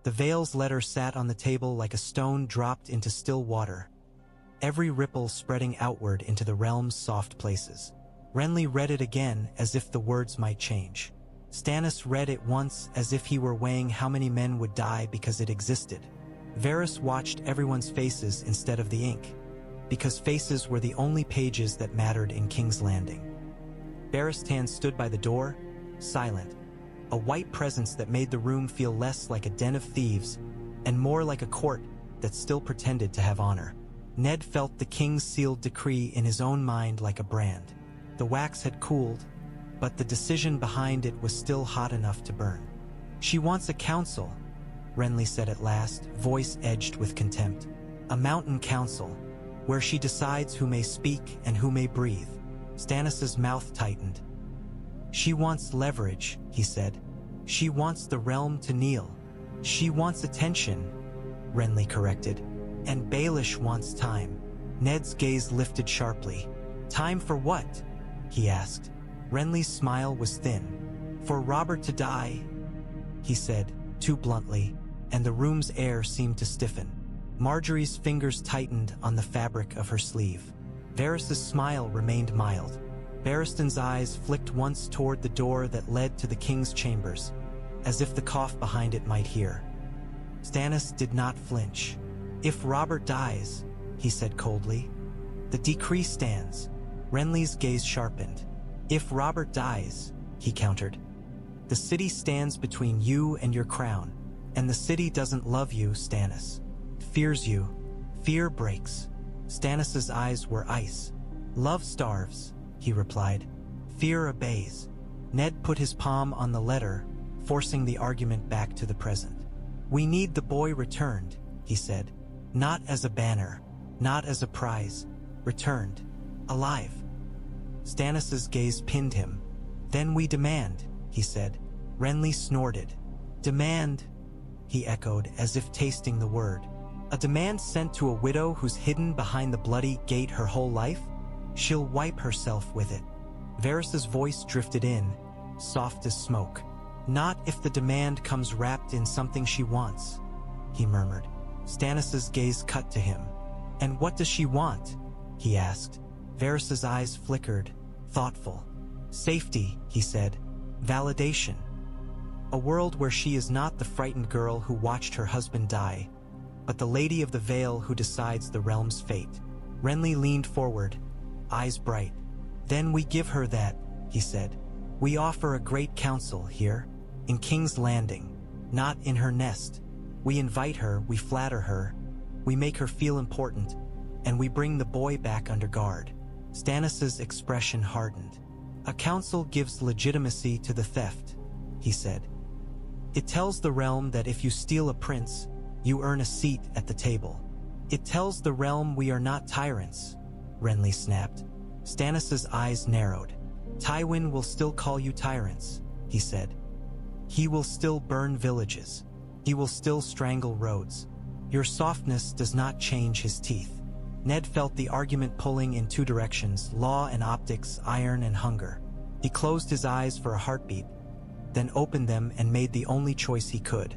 The Vale's letter sat on the table like a stone dropped into still water, every ripple spreading outward into the realm's soft places. Renly read it again as if the words might change. Stannis read it once as if he were weighing how many men would die because it existed. Varys watched everyone's faces instead of the ink, because faces were the only pages that mattered in King's Landing. Baratheon stood by the door, silent, a white presence that made the room feel less like a den of thieves and more like a court that still pretended to have honor. Ned felt the king's sealed decree in his own mind like a brand. The wax had cooled, but the decision behind it was still hot enough to burn. "She wants a council," Renly said at last, voice edged with contempt. "A mountain council, where she decides who may speak and who may breathe." Stannis' mouth tightened. "She wants leverage," he said. "She wants the realm to kneel. She wants attention," Renly corrected. "And Baelish wants time." Ned's gaze lifted sharply. "Time for what?" he asked. Renly's smile was thin. "For Robert to die," he said, too bluntly, and the room's air seemed to stiffen. Marjorie's fingers tightened on the fabric of her sleeve. Varys' smile remained mild. Barristan's eyes flicked once toward the door that led to the king's chambers, as if the cough behind it might hear. Stannis did not flinch. "If Robert dies," he said coldly, "the decree stands." Renly's gaze sharpened. "If Robert dies," he countered, "the city stands between you and your crown, and the city doesn't love you, Stannis. It fears you. Fear breaks." Stannis' eyes were ice. "Love starves," he replied. "Fear obeys." Ned put his palm on the letter, forcing the argument back to the present. "We need the boy returned," he said. "Not as a banner, not as a prize. Returned. Alive." Stannis' gaze pinned him. "Then we demand," he said. Renly snorted. "Demand," he echoed, as if tasting the word. "A demand sent to a widow who's hidden behind the bloody gate her whole life? She'll wipe herself with it." Varys' voice drifted in, soft as smoke. "Not if the demand comes wrapped in something she wants," he murmured. Stannis' gaze cut to him. "And what does she want?" he asked. Varys' eyes flickered, thoughtful. "Safety," he said. "Validation. A world where she is not the frightened girl who watched her husband die, but the Lady of the Vale who decides the realm's fate." Renly leaned forward, eyes bright. "Then we give her that," he said. "We offer a great council here, in King's Landing, not in her nest. We invite her, we flatter her, we make her feel important, and we bring the boy back under guard." Stannis' expression hardened. "A council gives legitimacy to the theft," he said. "It tells the realm that if you steal a prince, you earn a seat at the table. It tells the realm we are not tyrants," Renly snapped. Stannis' eyes narrowed. "Tywin will still call you tyrants," he said. "He will still burn villages. He will still strangle roads. Your softness does not change his teeth." Ned felt the argument pulling in two directions, law and optics, iron and hunger. He closed his eyes for a heartbeat, then opened them and made the only choice he could.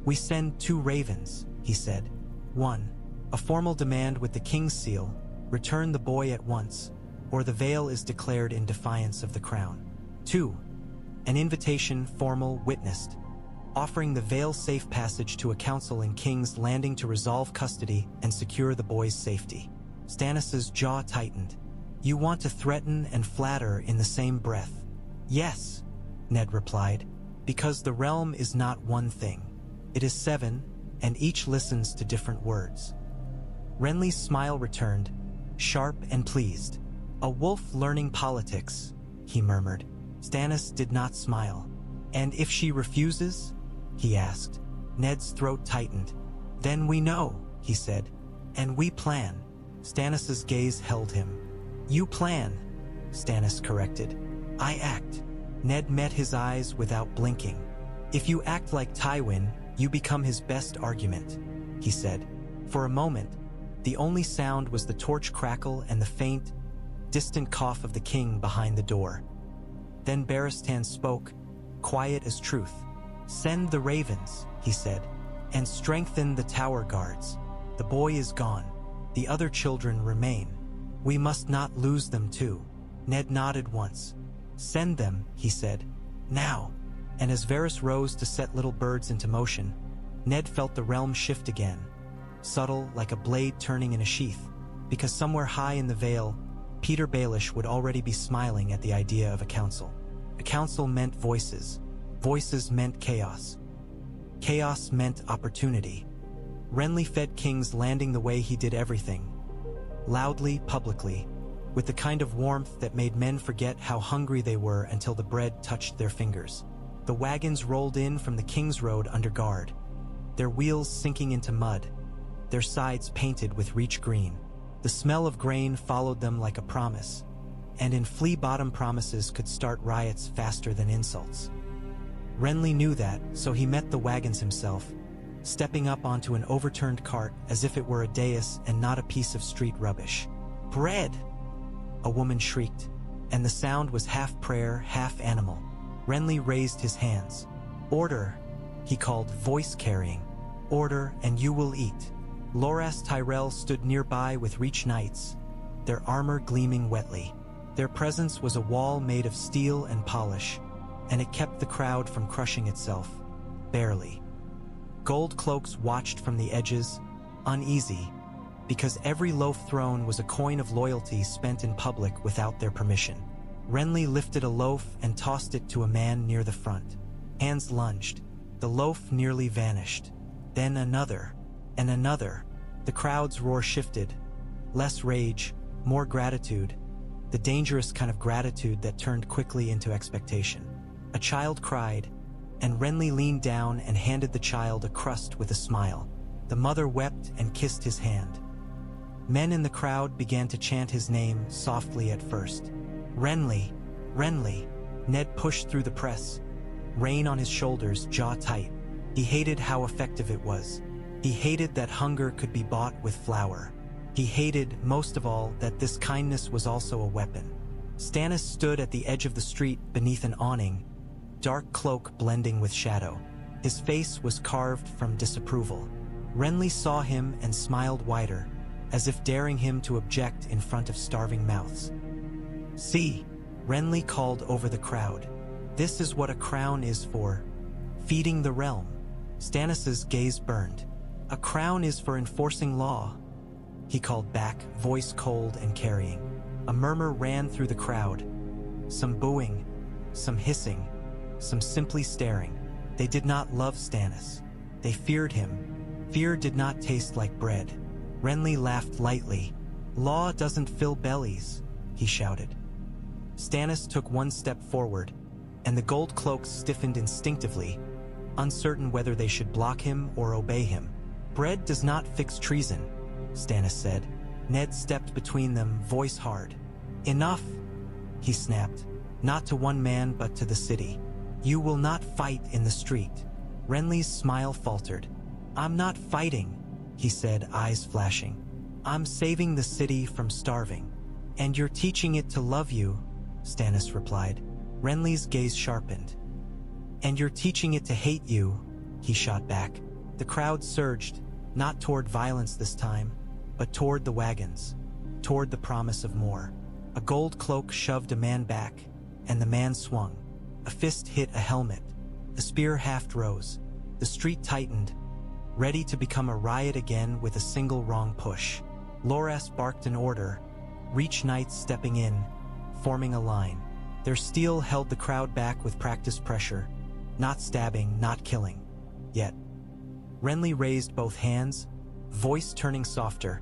"We send 2 ravens," he said. "1, a formal demand with the king's seal, return the boy at once, or the Vale is declared in defiance of the crown. 2, an invitation, formal, witnessed, offering the Vale safe passage to a council in King's Landing to resolve custody and secure the boy's safety." Stannis' jaw tightened. "You want to threaten and flatter in the same breath." "Yes," Ned replied, "because the realm is not one thing. It is 7, and each listens to different words." Renly's smile returned, sharp and pleased. "A wolf learning politics," he murmured. Stannis did not smile. "And if she refuses?" he asked. Ned's throat tightened. "Then we know," he said. "And we plan." Stannis' gaze held him. "You plan," Stannis corrected. "I act." Ned met his eyes without blinking. "If you act like Tywin, you become his best argument," he said. For a moment, the only sound was the torch crackle and the faint, distant cough of the king behind the door. Then Baratheon spoke, quiet as truth. "Send the ravens," he said, "and strengthen the tower guards. The boy is gone. The other children remain. We must not lose them too." Ned nodded once. "Send them," he said, "now." And as Varys rose to set little birds into motion, Ned felt the realm shift again, subtle like a blade turning in a sheath, because somewhere high in the Vale, Peter Baelish would already be smiling at the idea of a council. A council meant voices. Voices meant chaos. Chaos meant opportunity. Renly fed kings landing the way he did everything. Loudly, publicly, with the kind of warmth that made men forget how hungry they were until the bread touched their fingers. The wagons rolled in from the King's Road under guard, their wheels sinking into mud, their sides painted with reach green. The smell of grain followed them like a promise, and in flea-bottom promises could start riots faster than insults. Renly knew that, so he met the wagons himself, stepping up onto an overturned cart as if it were a dais and not a piece of street rubbish. "Bread!" a woman shrieked, and the sound was half prayer, half animal. Renly raised his hands. "Order," he called, voice carrying. "Order, and you will eat." Loras Tyrell stood nearby with Reach Knights, their armor gleaming wetly. Their presence was a wall made of steel and polish, and it kept the crowd from crushing itself, barely. Gold cloaks watched from the edges, uneasy, because every loaf thrown was a coin of loyalty spent in public without their permission. Renly lifted a loaf and tossed it to a man near the front. Hands lunged. The loaf nearly vanished. Then another, and another. The crowd's roar shifted. Less rage, more gratitude. The dangerous kind of gratitude that turned quickly into expectation. A child cried, and Renly leaned down and handed the child a crust with a smile. The mother wept and kissed his hand. Men in the crowd began to chant his name softly at first. "Renly, Renly." Ned pushed through the press, rein on his shoulders, jaw tight. He hated how effective it was. He hated that hunger could be bought with flour. He hated, most of all, that this kindness was also a weapon. Stannis stood at the edge of the street beneath an awning, dark cloak blending with shadow. His face was carved from disapproval. Renly saw him and smiled wider, as if daring him to object in front of starving mouths. "See," Renly called over the crowd. "This is what a crown is for. Feeding the realm." Stannis's gaze burned. "A crown is for enforcing law," he called back, voice cold and carrying. A murmur ran through the crowd. Some booing, some hissing, some simply staring. They did not love Stannis. They feared him. Fear did not taste like bread. Renly laughed lightly. "Law doesn't fill bellies," he shouted. Stannis took one step forward, and the gold cloaks stiffened instinctively, uncertain whether they should block him or obey him. "Bread does not fix treason," Stannis said. Ned stepped between them, voice hard. "Enough," he snapped, not to one man but to the city. "You will not fight in the street." Renly's smile faltered. "I'm not fighting," he said, eyes flashing. "I'm saving the city from starving." "And you're teaching it to love you," Stannis replied. Renly's gaze sharpened. "And you're teaching it to hate you," he shot back. The crowd surged, not toward violence this time, but toward the wagons, toward the promise of more. A gold cloak shoved a man back, and the man swung. A fist hit a helmet. The spear half rose. The street tightened, ready to become a riot again with a single wrong push. Loras barked an order, Reach Knights stepping in, forming a line. Their steel held the crowd back with practiced pressure, not stabbing, not killing. Yet, Renly raised both hands, voice turning softer,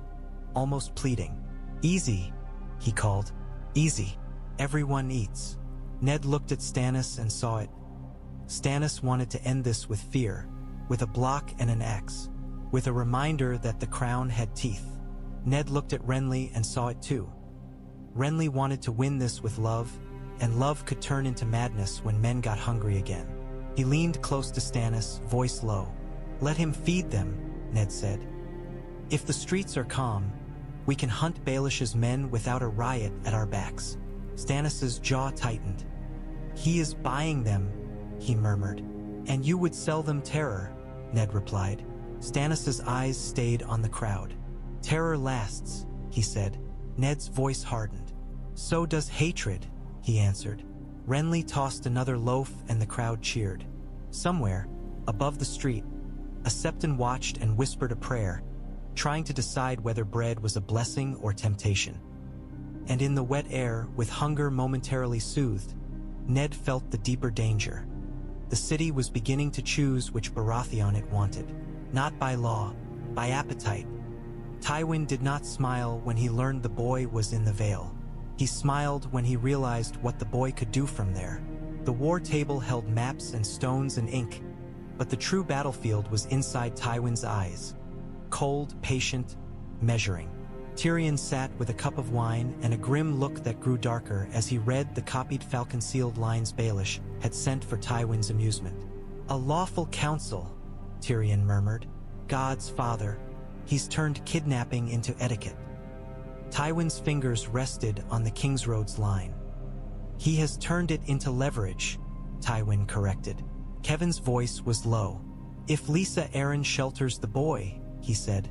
almost pleading. "Easy," he called. "Easy. Everyone eats." Ned looked at Stannis and saw it. Stannis wanted to end this with fear, with a block and an axe, with a reminder that the crown had teeth. Ned looked at Renly and saw it too. Renly wanted to win this with love, and love could turn into madness when men got hungry again. He leaned close to Stannis, voice low. "Let him feed them," Ned said. "If the streets are calm, we can hunt Baelish's men without a riot at our backs." Stannis's jaw tightened. "He is buying them," he murmured. "And you would sell them terror," Ned replied. Stannis' eyes stayed on the crowd. "Terror lasts," he said. Ned's voice hardened. "So does hatred," he answered. Renly tossed another loaf and the crowd cheered. Somewhere, above the street, a septon watched and whispered a prayer, trying to decide whether bread was a blessing or temptation. And in the wet air, with hunger momentarily soothed, Ned felt the deeper danger. The city was beginning to choose which Baratheon it wanted, not by law, by appetite. Tywin did not smile when he learned the boy was in the Vale. He smiled when he realized what the boy could do from there. The war table held maps and stones and ink, but the true battlefield was inside Tywin's eyes. Cold, patient, measuring. Tyrion sat with a cup of wine and a grim look that grew darker as he read the copied falcon-sealed lines Baelish had sent for Tywin's amusement. "A lawful council," Tyrion murmured. "God's father. He's turned kidnapping into etiquette." Tywin's fingers rested on the Kingsroad's line. "He has turned it into leverage," Tywin corrected. Kevin's voice was low. "If Lysa Arryn shelters the boy," he said,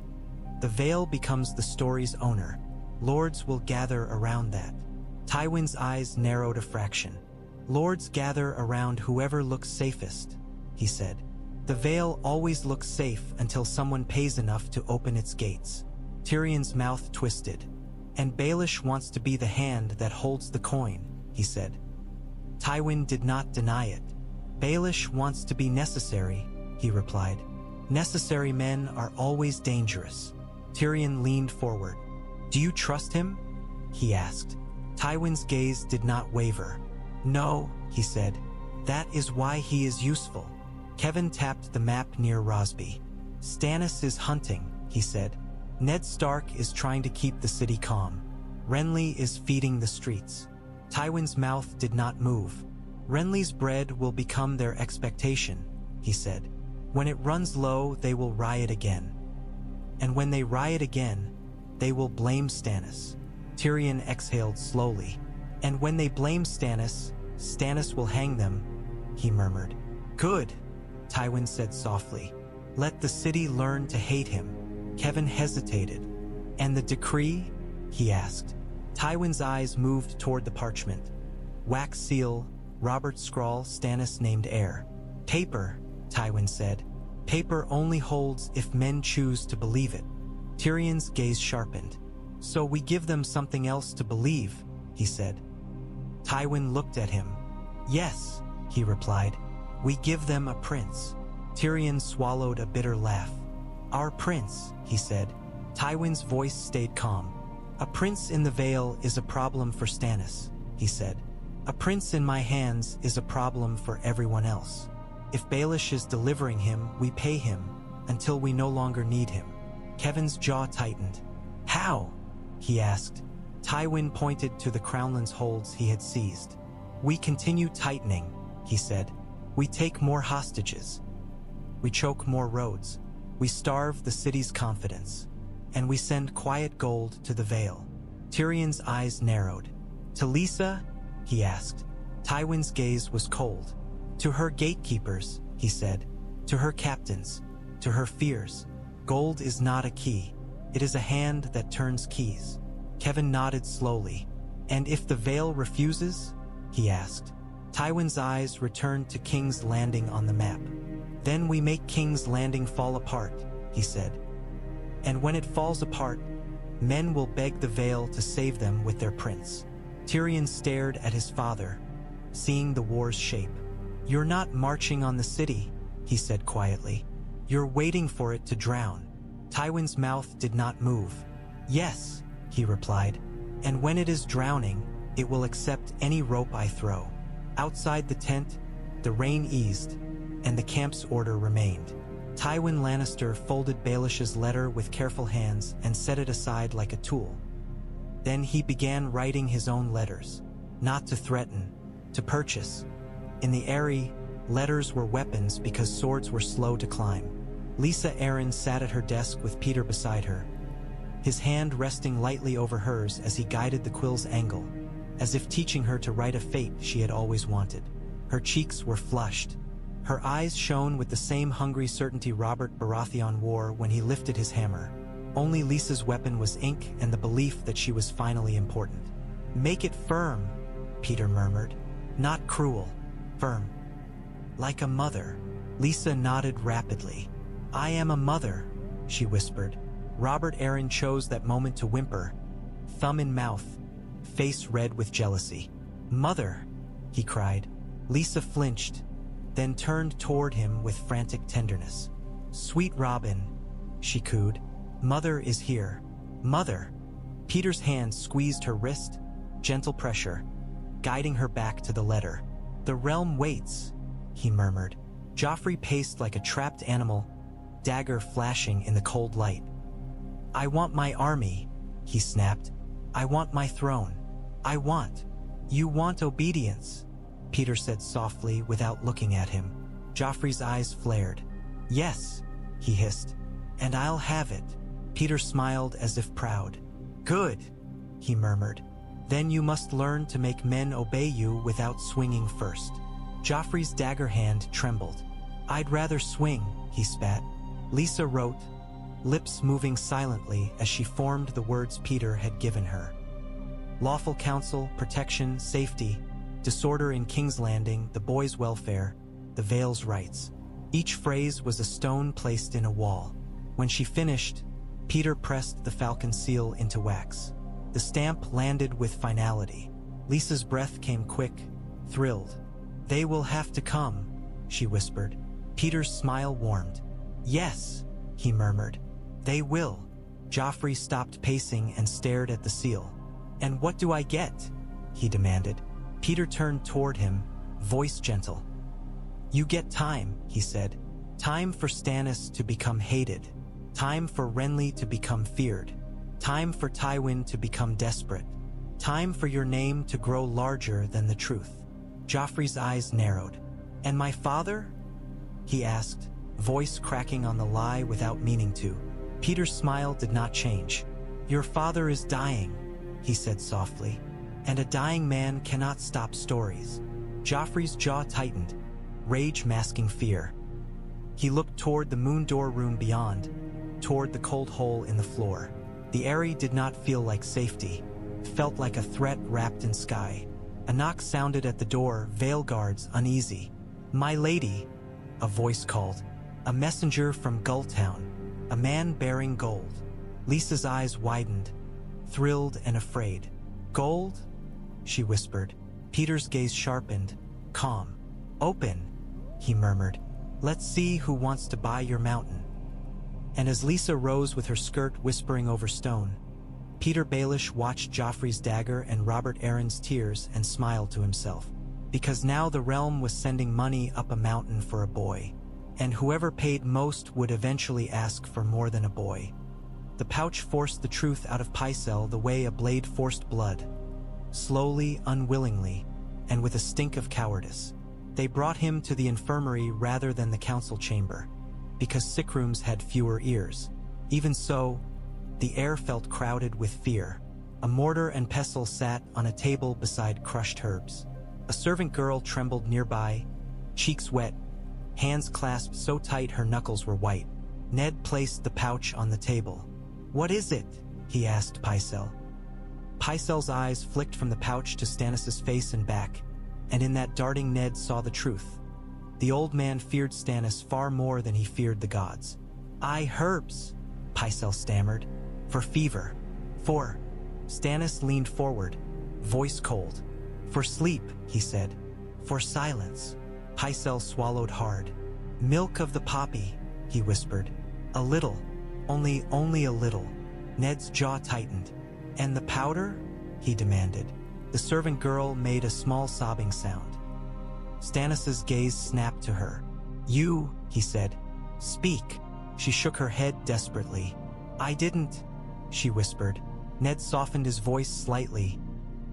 "the Vale becomes the story's owner. Lords will gather around that." Tywin's eyes narrowed a fraction. "Lords gather around whoever looks safest," he said. "The Vale always looks safe until someone pays enough to open its gates." Tyrion's mouth twisted. "And Baelish wants to be the hand that holds the coin," he said. Tywin did not deny it. "Baelish wants to be necessary," he replied. "Necessary men are always dangerous." Tyrion leaned forward. "Do you trust him?" he asked. Tywin's gaze did not waver. "No," he said. "That is why he is useful." Kevin tapped the map near Rosby. "Stannis is hunting," he said. "Ned Stark is trying to keep the city calm. Renly is feeding the streets." Tywin's mouth did not move. "Renly's bread will become their expectation," he said. "When it runs low, they will riot again. And when they riot again, they will blame Stannis." Tyrion exhaled slowly. "And when they blame Stannis, Stannis will hang them," he murmured. "Good," Tywin said softly. "Let the city learn to hate him." Kevin hesitated. "And the decree?" he asked. Tywin's eyes moved toward the parchment. "Wax seal, Robert scrawl, Stannis named heir." "Paper," Tywin said. "Paper only holds if men choose to believe it." Tyrion's gaze sharpened. "So we give them something else to believe," he said. Tywin looked at him. "Yes," he replied. "We give them a prince." Tyrion swallowed a bitter laugh. "Our prince," he said. Tywin's voice stayed calm. "A prince in the Vale is a problem for Stannis," he said. "A prince in my hands is a problem for everyone else. If Baelish is delivering him, we pay him until we no longer need him." Kevin's jaw tightened. "How?" he asked. Tywin pointed to the crownlands holds he had seized. "We continue tightening," he said. "We take more hostages. We choke more roads. We starve the city's confidence. And we send quiet gold to the Vale." Tyrion's eyes narrowed. "To Lysa?" he asked. Tywin's gaze was cold. "To her gatekeepers," he said. "To her captains. To her fears. Gold is not a key. It is a hand that turns keys." Kevin nodded slowly. "And if the Vale refuses?" he asked. Tywin's eyes returned to King's Landing on the map. "Then we make King's Landing fall apart," he said. "And when it falls apart, men will beg the Vale to save them with their prince." Tyrion stared at his father, seeing the war's shape. "You're not marching on the city," he said quietly. "You're waiting for it to drown." Tywin's mouth did not move. "Yes," he replied. "And when it is drowning, it will accept any rope I throw." Outside the tent, the rain eased, and the camp's order remained. Tywin Lannister folded Baelish's letter with careful hands and set it aside like a tool. Then he began writing his own letters, not to threaten, to purchase. In the Eyrie, letters were weapons because swords were slow to climb. Lysa Arryn sat at her desk with Peter beside her, his hand resting lightly over hers as he guided the quill's angle, as if teaching her to write a fate she had always wanted. Her cheeks were flushed, Her eyes shone with the same hungry certainty Robert Baratheon wore when he lifted his hammer. Only Lysa's weapon was ink and the belief that she was finally important. "Make it firm," Peter murmured. "Not cruel. Firm. Like a mother." Lysa nodded rapidly. "I am a mother," she whispered. Robert Arryn chose that moment to whimper, thumb in mouth, face red with jealousy. "Mother," he cried. Lysa flinched, then turned toward him with frantic tenderness. "Sweet Robin," she cooed. "Mother is here. Mother." Peter's hand squeezed her wrist, gentle pressure, guiding her back to the letter. "The realm waits," he murmured. Joffrey paced like a trapped animal, dagger flashing in the cold light. "I want my army," he snapped. "I want my throne. I want." "You want obedience," Peter said softly without looking at him. Joffrey's eyes flared. "Yes," he hissed, "and I'll have it." Peter smiled as if proud. "Good," he murmured. "Then you must learn to make men obey you without swinging first." Joffrey's dagger hand trembled. "I'd rather swing," he spat. Lysa wrote, lips moving silently as she formed the words Peter had given her. Lawful counsel, protection, safety, disorder in King's Landing, the boys' welfare, the Vale's rights. Each phrase was a stone placed in a wall. When she finished, Peter pressed the falcon seal into wax. The stamp landed with finality. Lysa's breath came quick, thrilled. "They will have to come," she whispered. Peter's smile warmed. "Yes," he murmured. "They will." Joffrey stopped pacing and stared at the seal. "And what do I get?" he demanded. Peter turned toward him, voice gentle. "You get time," he said. "Time for Stannis to become hated. Time for Renly to become feared. Time for Tywin to become desperate. Time for your name to grow larger than the truth." Joffrey's eyes narrowed. "And my father?" he asked, voice cracking on the lie without meaning to. Peter's smile did not change. "Your father is dying," he said softly, "and a dying man cannot stop stories." Joffrey's jaw tightened, rage masking fear. He looked toward the moon door room beyond, toward the cold hole in the floor. The Eyrie did not feel like safety, felt like a threat wrapped in sky. A knock sounded at the door, Vale guards uneasy. "My lady," a voice called. "A messenger from Gulltown, a man bearing gold." Lysa's eyes widened, thrilled and afraid. "Gold?" she whispered. Peter's gaze sharpened, calm. "Open," he murmured. "Let's see who wants to buy your mountain." And as Lysa rose with her skirt whispering over stone, Peter Baelish watched Joffrey's dagger and Robert Arryn's tears and smiled to himself. Because now the realm was sending money up a mountain for a boy, and whoever paid most would eventually ask for more than a boy. The pouch forced the truth out of Pycelle the way a blade forced blood. Slowly, unwillingly, and with a stink of cowardice. They brought him to the infirmary rather than the council chamber, because sick rooms had fewer ears. Even so, the air felt crowded with fear. A mortar and pestle sat on a table beside crushed herbs. A servant girl trembled nearby, cheeks wet, hands clasped so tight her knuckles were white. Ned placed the pouch on the table. "What is it?" he asked Pycelle. Pycelle's eyes flicked from the pouch to Stannis' face and back, and in that darting Ned saw the truth. The old man feared Stannis far more than he feared the gods. Herbs," Pycelle stammered. "For fever. For..." Stannis leaned forward, voice cold. "For sleep," he said. "For silence." Pycelle swallowed hard. "Milk of the poppy," he whispered. "A little. Only a little." Ned's jaw tightened. "And the powder?" he demanded. The servant girl made a small sobbing sound. Stannis' gaze snapped to her. "You," he said. "Speak." She shook her head desperately. "I didn't," she whispered. Ned softened his voice slightly.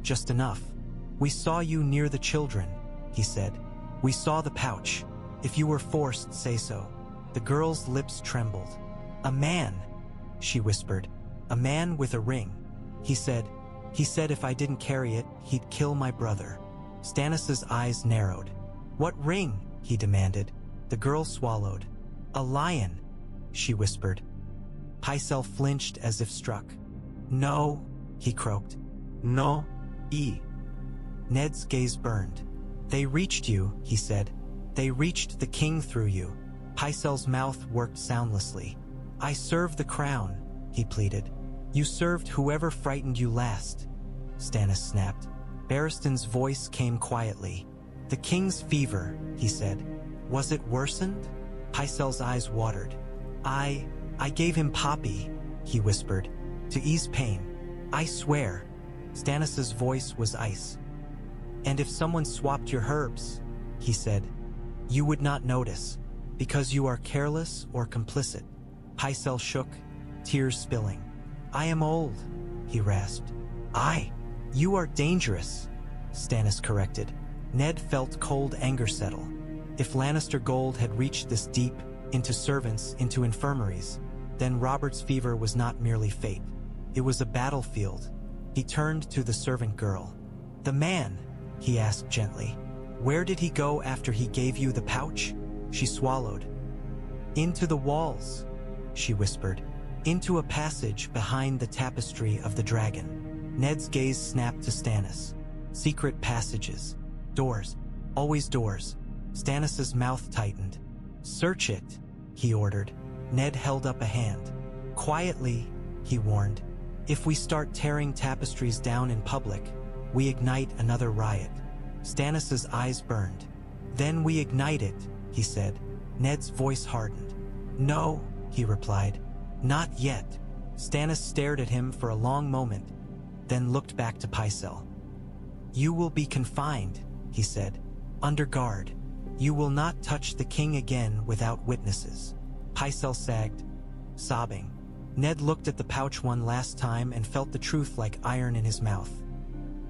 "Just enough. We saw you near the children," he said. "We saw the pouch. If you were forced, say so." The girl's lips trembled. "A man," she whispered. "A man with a ring. He said if I didn't carry it, he'd kill my brother." Stannis' eyes narrowed. "What ring?" he demanded. The girl swallowed. "A lion," she whispered. Pycelle flinched as if struck. "No," he croaked. "No, e." Ned's gaze burned. "They reached you," he said. "They reached the king through you." Pycelle's mouth worked soundlessly. "I serve the crown," he pleaded. "You served whoever frightened you last," Stannis snapped. Barristan's voice came quietly. "The king's fever," he said. "Was it worsened?" Pycelle's eyes watered. I gave him poppy," he whispered, "to ease pain. I swear." Stannis's voice was ice. "And if someone swapped your herbs," he said, "you would not notice, because you are careless or complicit." Pycelle shook, tears spilling. "I am old," he rasped. You are dangerous," Stannis corrected. Ned felt cold anger settle. If Lannister gold had reached this deep, into servants, into infirmaries, then Robert's fever was not merely fate. It was a battlefield. He turned to the servant girl. "The man," he asked gently, "where did he go after he gave you the pouch?" She swallowed. "Into the walls," she whispered. "Into a passage behind the tapestry of the dragon." Ned's gaze snapped to Stannis. Secret passages. Doors. Always doors. Stannis's mouth tightened. "Search it," he ordered. Ned held up a hand. "Quietly," he warned. "If we start tearing tapestries down in public, we ignite another riot." Stannis's eyes burned. "Then we ignite it," he said. Ned's voice hardened. "No," he replied. "Not yet." Stannis stared at him for a long moment, then looked back to Pycelle. "You will be confined," he said, "under guard. You will not touch the king again without witnesses." Pycelle sagged, sobbing. Ned looked at the pouch one last time and felt the truth like iron in his mouth.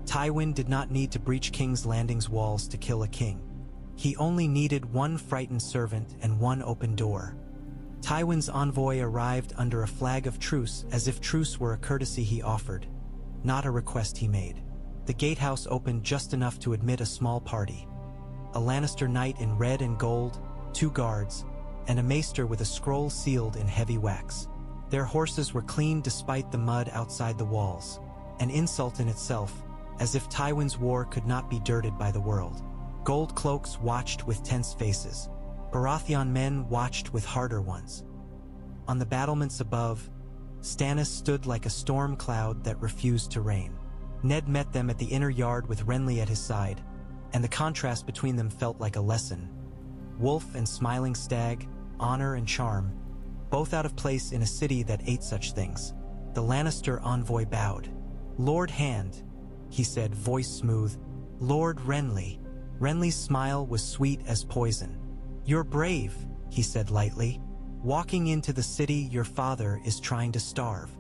Tywin did not need to breach King's Landing's walls to kill a king. He only needed one frightened servant and one open door. Tywin's envoy arrived under a flag of truce, as if truce were a courtesy he offered, not a request he made. The gatehouse opened just enough to admit a small party. A Lannister knight in red and gold, 2 guards, and a maester with a scroll sealed in heavy wax. Their horses were clean despite the mud outside the walls, an insult in itself, as if Tywin's war could not be dirted by the world. Gold cloaks watched with tense faces. Baratheon men watched with harder ones. On the battlements above, Stannis stood like a storm cloud that refused to rain. Ned met them at the inner yard with Renly at his side, and the contrast between them felt like a lesson. Wolf and smiling stag, honor and charm, both out of place in a city that ate such things. The Lannister envoy bowed. "Lord Hand," he said, voice smooth. "Lord Renly." Renly's smile was sweet as poison. "You're brave," he said lightly. "Walking into the city your father is trying to starve."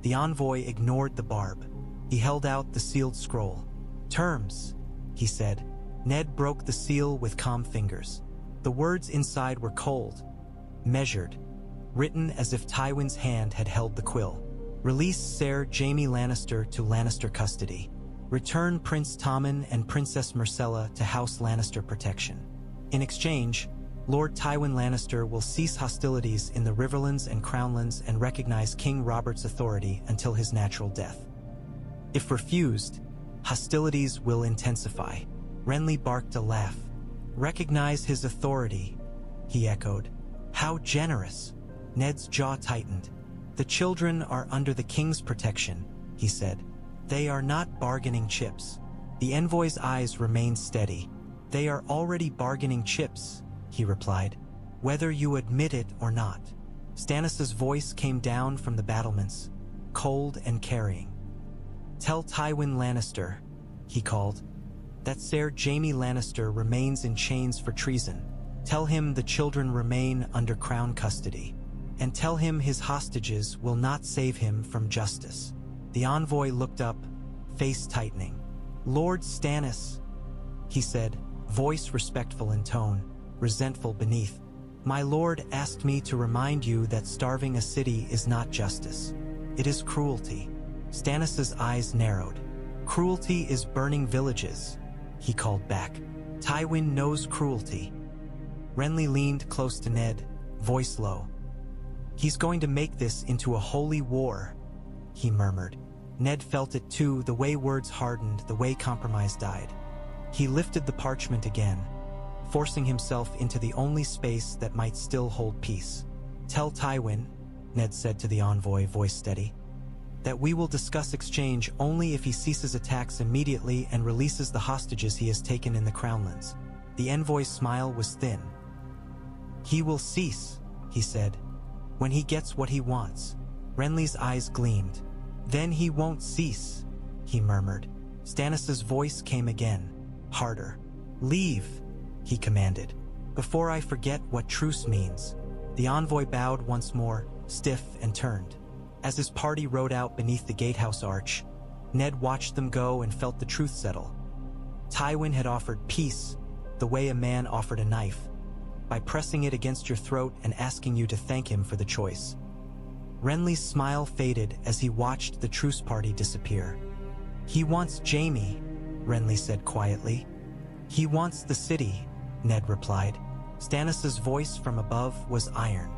The envoy ignored the barb. He held out the sealed scroll. "Terms," he said. Ned broke the seal with calm fingers. The words inside were cold, measured, written as if Tywin's hand had held the quill. "Release Ser Jaime Lannister to Lannister custody. Return Prince Tommen and Princess Myrcella to House Lannister protection. In exchange, Lord Tywin Lannister will cease hostilities in the Riverlands and Crownlands and recognize King Robert's authority until his natural death. If refused, hostilities will intensify." Renly barked a laugh. "Recognize his authority," he echoed. "How generous." Ned's jaw tightened. "The children are under the king's protection," he said. "They are not bargaining chips." The envoy's eyes remained steady. "They are already bargaining chips," he replied, "whether you admit it or not." Stannis' voice came down from the battlements, cold and carrying. "Tell Tywin Lannister," he called, "that Ser Jaime Lannister remains in chains for treason. Tell him the children remain under crown custody. And tell him his hostages will not save him from justice." The envoy looked up, face tightening. "Lord Stannis," he said, voice respectful in tone, resentful beneath. "My lord asked me to remind you that starving a city is not justice. It is cruelty." Stannis' eyes narrowed. "Cruelty is burning villages," he called back. "Tywin knows cruelty." Renly leaned close to Ned, voice low. "He's going to make this into a holy war," he murmured. Ned felt it too, the way words hardened, the way compromise died. He lifted the parchment again, forcing himself into the only space that might still hold peace. "Tell Tywin," Ned said to the envoy, voice steady, "that we will discuss exchange only if he ceases attacks immediately and releases the hostages he has taken in the Crownlands." The envoy's smile was thin. "He will cease," he said, "when he gets what he wants." Renly's eyes gleamed. "Then he won't cease," he murmured. Stannis' voice came again, harder. "Leave," he commanded, "before I forget what truce means." The envoy bowed once more, stiff, and turned. As his party rode out beneath the gatehouse arch, Ned watched them go and felt the truth settle. Tywin had offered peace the way a man offered a knife, by pressing it against your throat and asking you to thank him for the choice. Renly's smile faded as he watched the truce party disappear. "He wants Jaime," Renly said quietly. "He wants the city," Ned replied. Stannis' voice from above was iron.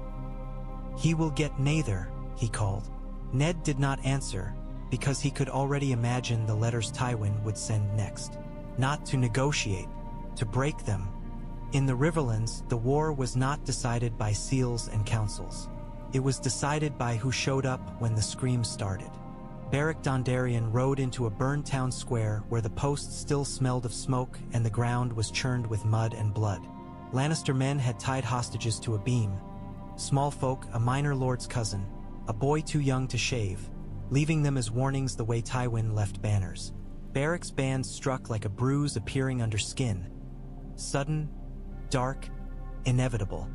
"He will get neither," he called. Ned did not answer, because he could already imagine the letters Tywin would send next. Not to negotiate, to break them. In the Riverlands, the war was not decided by seals and councils. It was decided by who showed up when the scream started. Beric Dondarrion rode into a burned town square where the posts still smelled of smoke and the ground was churned with mud and blood. Lannister men had tied hostages to a beam. Small folk, a minor lord's cousin, a boy too young to shave, leaving them as warnings the way Tywin left banners. Beric's band struck like a bruise appearing under skin. Sudden, dark, inevitable.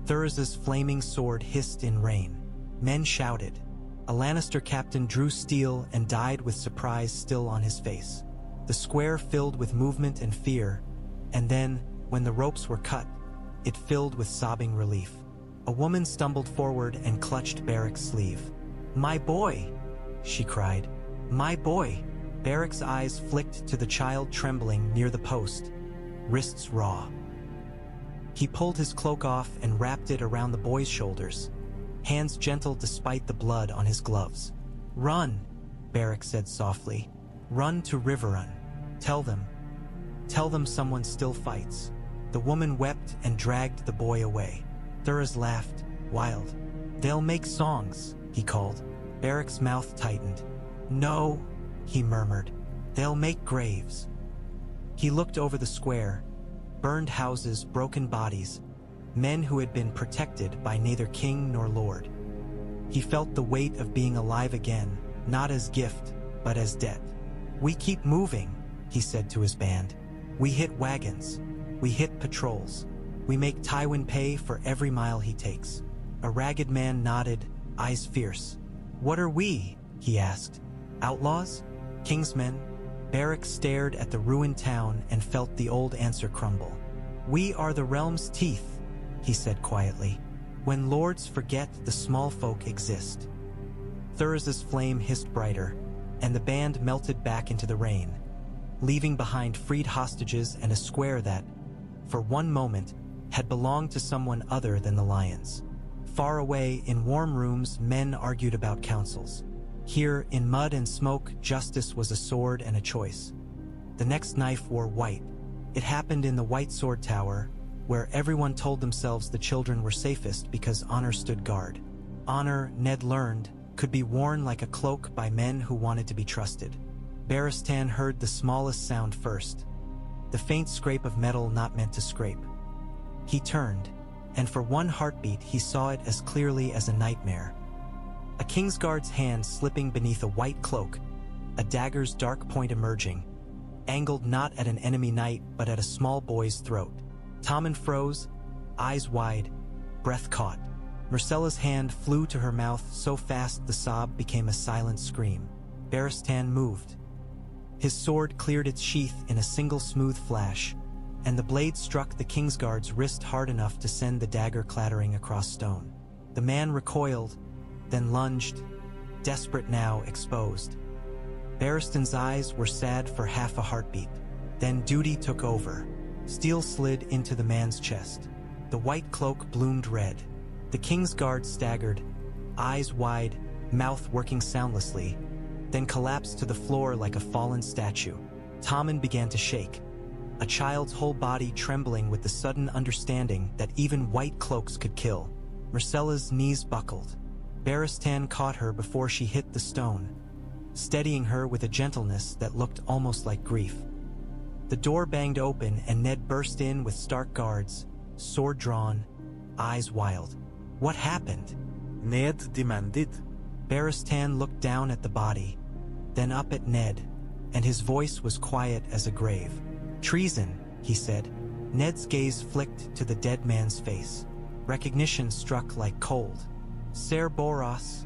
Thurs's flaming sword hissed in rain. Men shouted. A Lannister captain drew steel and died with surprise still on his face. The square filled with movement and fear, and then, when the ropes were cut, it filled with sobbing relief. A woman stumbled forward and clutched Beric's sleeve. "My boy!" she cried. "My boy!" Beric's eyes flicked to the child trembling near the post, wrists raw. He pulled his cloak off and wrapped it around the boy's shoulders, hands gentle despite the blood on his gloves. "Run," Beric said softly. "Run to Riverrun. Tell them someone still fights." The woman wept and dragged the boy away. Thuras laughed, wild. "They'll make songs," he called. Beric's mouth tightened. "No," he murmured. "They'll make graves." He looked over the square. Burned houses, broken bodies, men who had been protected by neither king nor lord. He felt the weight of being alive again, not as gift, but as debt. "We keep moving," he said to his band. "We hit wagons. We hit patrols. We make Tywin pay for every mile he takes." A ragged man nodded, eyes fierce. "What are we?" he asked. "Outlaws? Kingsmen?" Beric stared at the ruined town and felt the old answer crumble. "We are the realm's teeth," he said quietly. "When lords forget, the small folk exist." Thurs's flame hissed brighter, and the band melted back into the rain, leaving behind freed hostages and a square that, for one moment, had belonged to someone other than the lions. Far away, in warm rooms, men argued about councils. Here, in mud and smoke, justice was a sword and a choice. The next knife wore white. It happened in the White Sword Tower, where everyone told themselves the children were safest because honor stood guard. Honor, Ned learned, could be worn like a cloak by men who wanted to be trusted. Barristan heard the smallest sound first, the faint scrape of metal not meant to scrape. He turned, and for one heartbeat he saw it as clearly as a nightmare. A Kingsguard's hand slipping beneath a white cloak, a dagger's dark point emerging, angled not at an enemy knight but at a small boy's throat. Tommen froze, eyes wide, breath caught. Myrcella's hand flew to her mouth so fast the sob became a silent scream. Barristan moved. His sword cleared its sheath in a single smooth flash, and the blade struck the Kingsguard's wrist hard enough to send the dagger clattering across stone. The man recoiled, then lunged, desperate now, exposed. Barristan's eyes were sad for half a heartbeat. Then duty took over. Steel slid into the man's chest. The white cloak bloomed red. The king's guard staggered, eyes wide, mouth working soundlessly, then collapsed to the floor like a fallen statue. Tommen began to shake, a child's whole body trembling with the sudden understanding that even white cloaks could kill. Myrcella's knees buckled. Barristan caught her before she hit the stone, steadying her with a gentleness that looked almost like grief. The door banged open and Ned burst in with stark guards, sword drawn, eyes wild. What happened? Ned demanded. Barristan looked down at the body, then up at Ned, and his voice was quiet as a grave. Treason, he said. Ned's gaze flicked to the dead man's face. Recognition struck like cold. Ser Boros,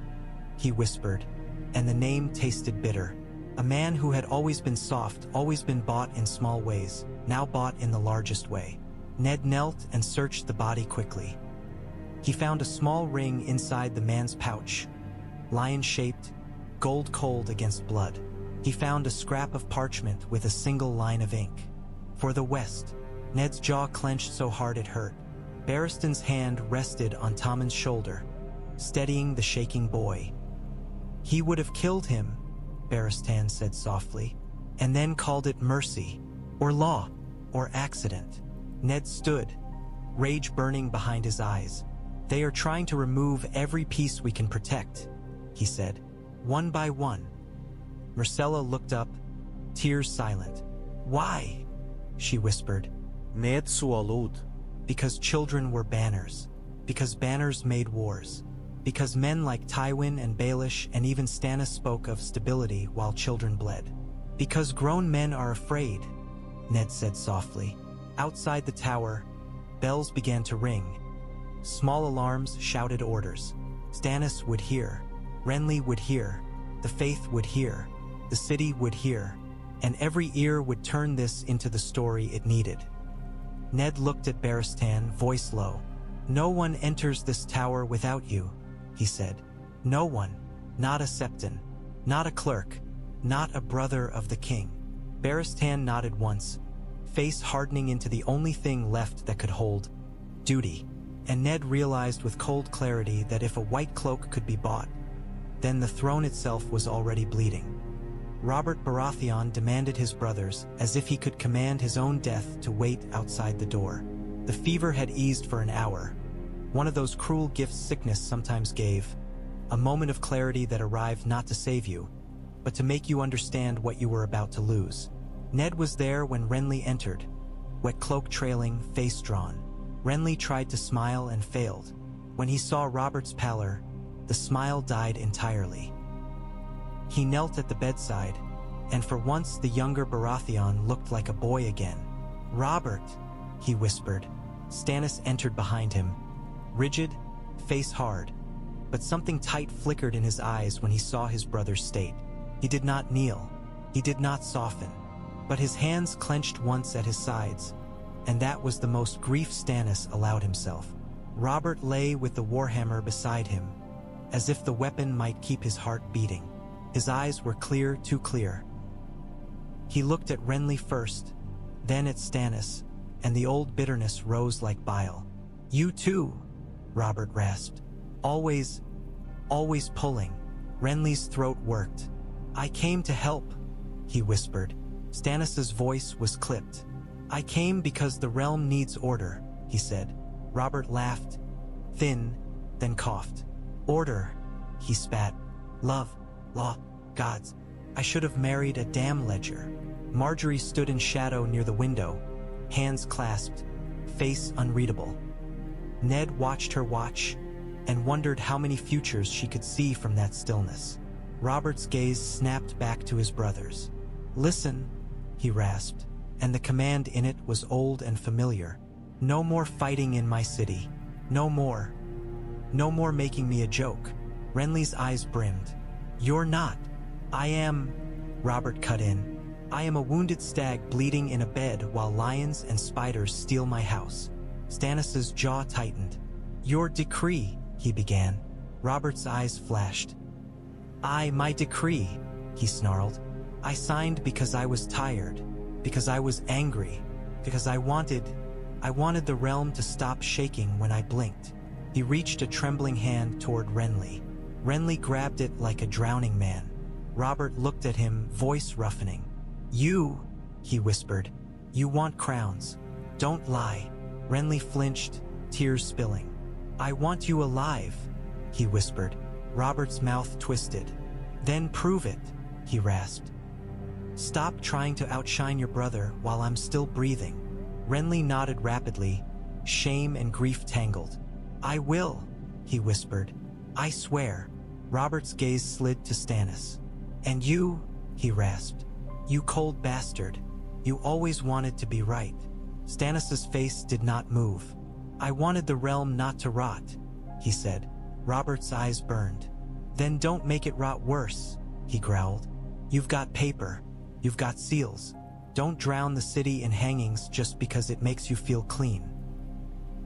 he whispered, and the name tasted bitter. A man who had always been soft, always been bought in small ways, now bought in the largest way. Ned knelt and searched the body quickly. He found a small ring inside the man's pouch, lion-shaped, gold-cold against blood. He found a scrap of parchment with a single line of ink. For the West. Ned's jaw clenched so hard it hurt. Barristan's hand rested on Tommen's shoulder, steadying the shaking boy. He would have killed him, Barristan said softly, and then called it mercy, or law, or accident. Ned stood, rage burning behind his eyes. They are trying to remove every piece we can protect, he said, one by one. Myrcella looked up, tears silent. Why? She whispered. Ned swallowed. Because children were banners. Because banners made wars. Because men like Tywin and Baelish and even Stannis spoke of stability while children bled. Because grown men are afraid, Ned said softly. Outside the tower, bells began to ring. Small alarms shouted orders. Stannis would hear. Renly would hear. The Faith would hear. The city would hear. And every ear would turn this into the story it needed. Ned looked at Barristan, voice low. No one enters this tower without you, he said. No one. Not a septon. Not a clerk. Not a brother of the king. Barristan nodded once, face hardening into the only thing left that could hold, duty. And Ned realized with cold clarity that if a white cloak could be bought, then the throne itself was already bleeding. Robert Baratheon demanded his brothers, as if he could command his own death, to wait outside the door. The fever had eased for an hour, one of those cruel gifts sickness sometimes gave, a moment of clarity that arrived not to save you, but to make you understand what you were about to lose. Ned was there when Renly entered, wet cloak trailing, face drawn. Renly tried to smile and failed. When he saw Robert's pallor, the smile died entirely. He knelt at the bedside, and for once the younger Baratheon looked like a boy again. Robert, he whispered. Stannis entered behind him, rigid, face hard, but something tight flickered in his eyes when he saw his brother's state. He did not kneel, he did not soften, but his hands clenched once at his sides, and that was the most grief Stannis allowed himself. Robert lay with the warhammer beside him, as if the weapon might keep his heart beating. His eyes were clear, too clear. He looked at Renly first, then at Stannis, and the old bitterness rose like bile. You too, Robert rasped. Always pulling. Renly's throat worked. I came to help, he whispered. Stannis's voice was clipped. I came because the realm needs order, he said. Robert laughed, thin, then coughed. Order, he spat. Love, law, gods. I should have married a damn ledger. Marjorie stood in shadow near the window, hands clasped, face unreadable. Ned watched her watch and wondered how many futures she could see from that stillness. Robert's gaze snapped back to his brothers. Listen, he rasped, and the command in it was old and familiar. No more fighting in my city. No more. No more making me a joke. Renly's eyes brimmed. You're not. I am, Robert cut in. I am a wounded stag bleeding in a bed while lions and spiders steal my house. Stannis's jaw tightened. Your decree, he began. Robert's eyes flashed. My decree, he snarled. I signed because I was tired, because I was angry, because I wanted I wanted the realm to stop shaking when I blinked. He reached a trembling hand toward Renly. Renly grabbed it like a drowning man. Robert looked at him, voice roughening. You, he whispered. You want crowns. Don't lie. Renly flinched, tears spilling. I want you alive, he whispered. Robert's mouth twisted. Then prove it, he rasped. Stop trying to outshine your brother while I'm still breathing. Renly nodded rapidly, shame and grief tangled. I will, he whispered. I swear. Robert's gaze slid to Stannis. And you, he rasped. You cold bastard. You always wanted to be right. Stannis's face did not move. I wanted the realm not to rot, he said. Robert's eyes burned. Then don't make it rot worse, he growled. You've got paper. You've got seals. Don't drown the city in hangings just because it makes you feel clean.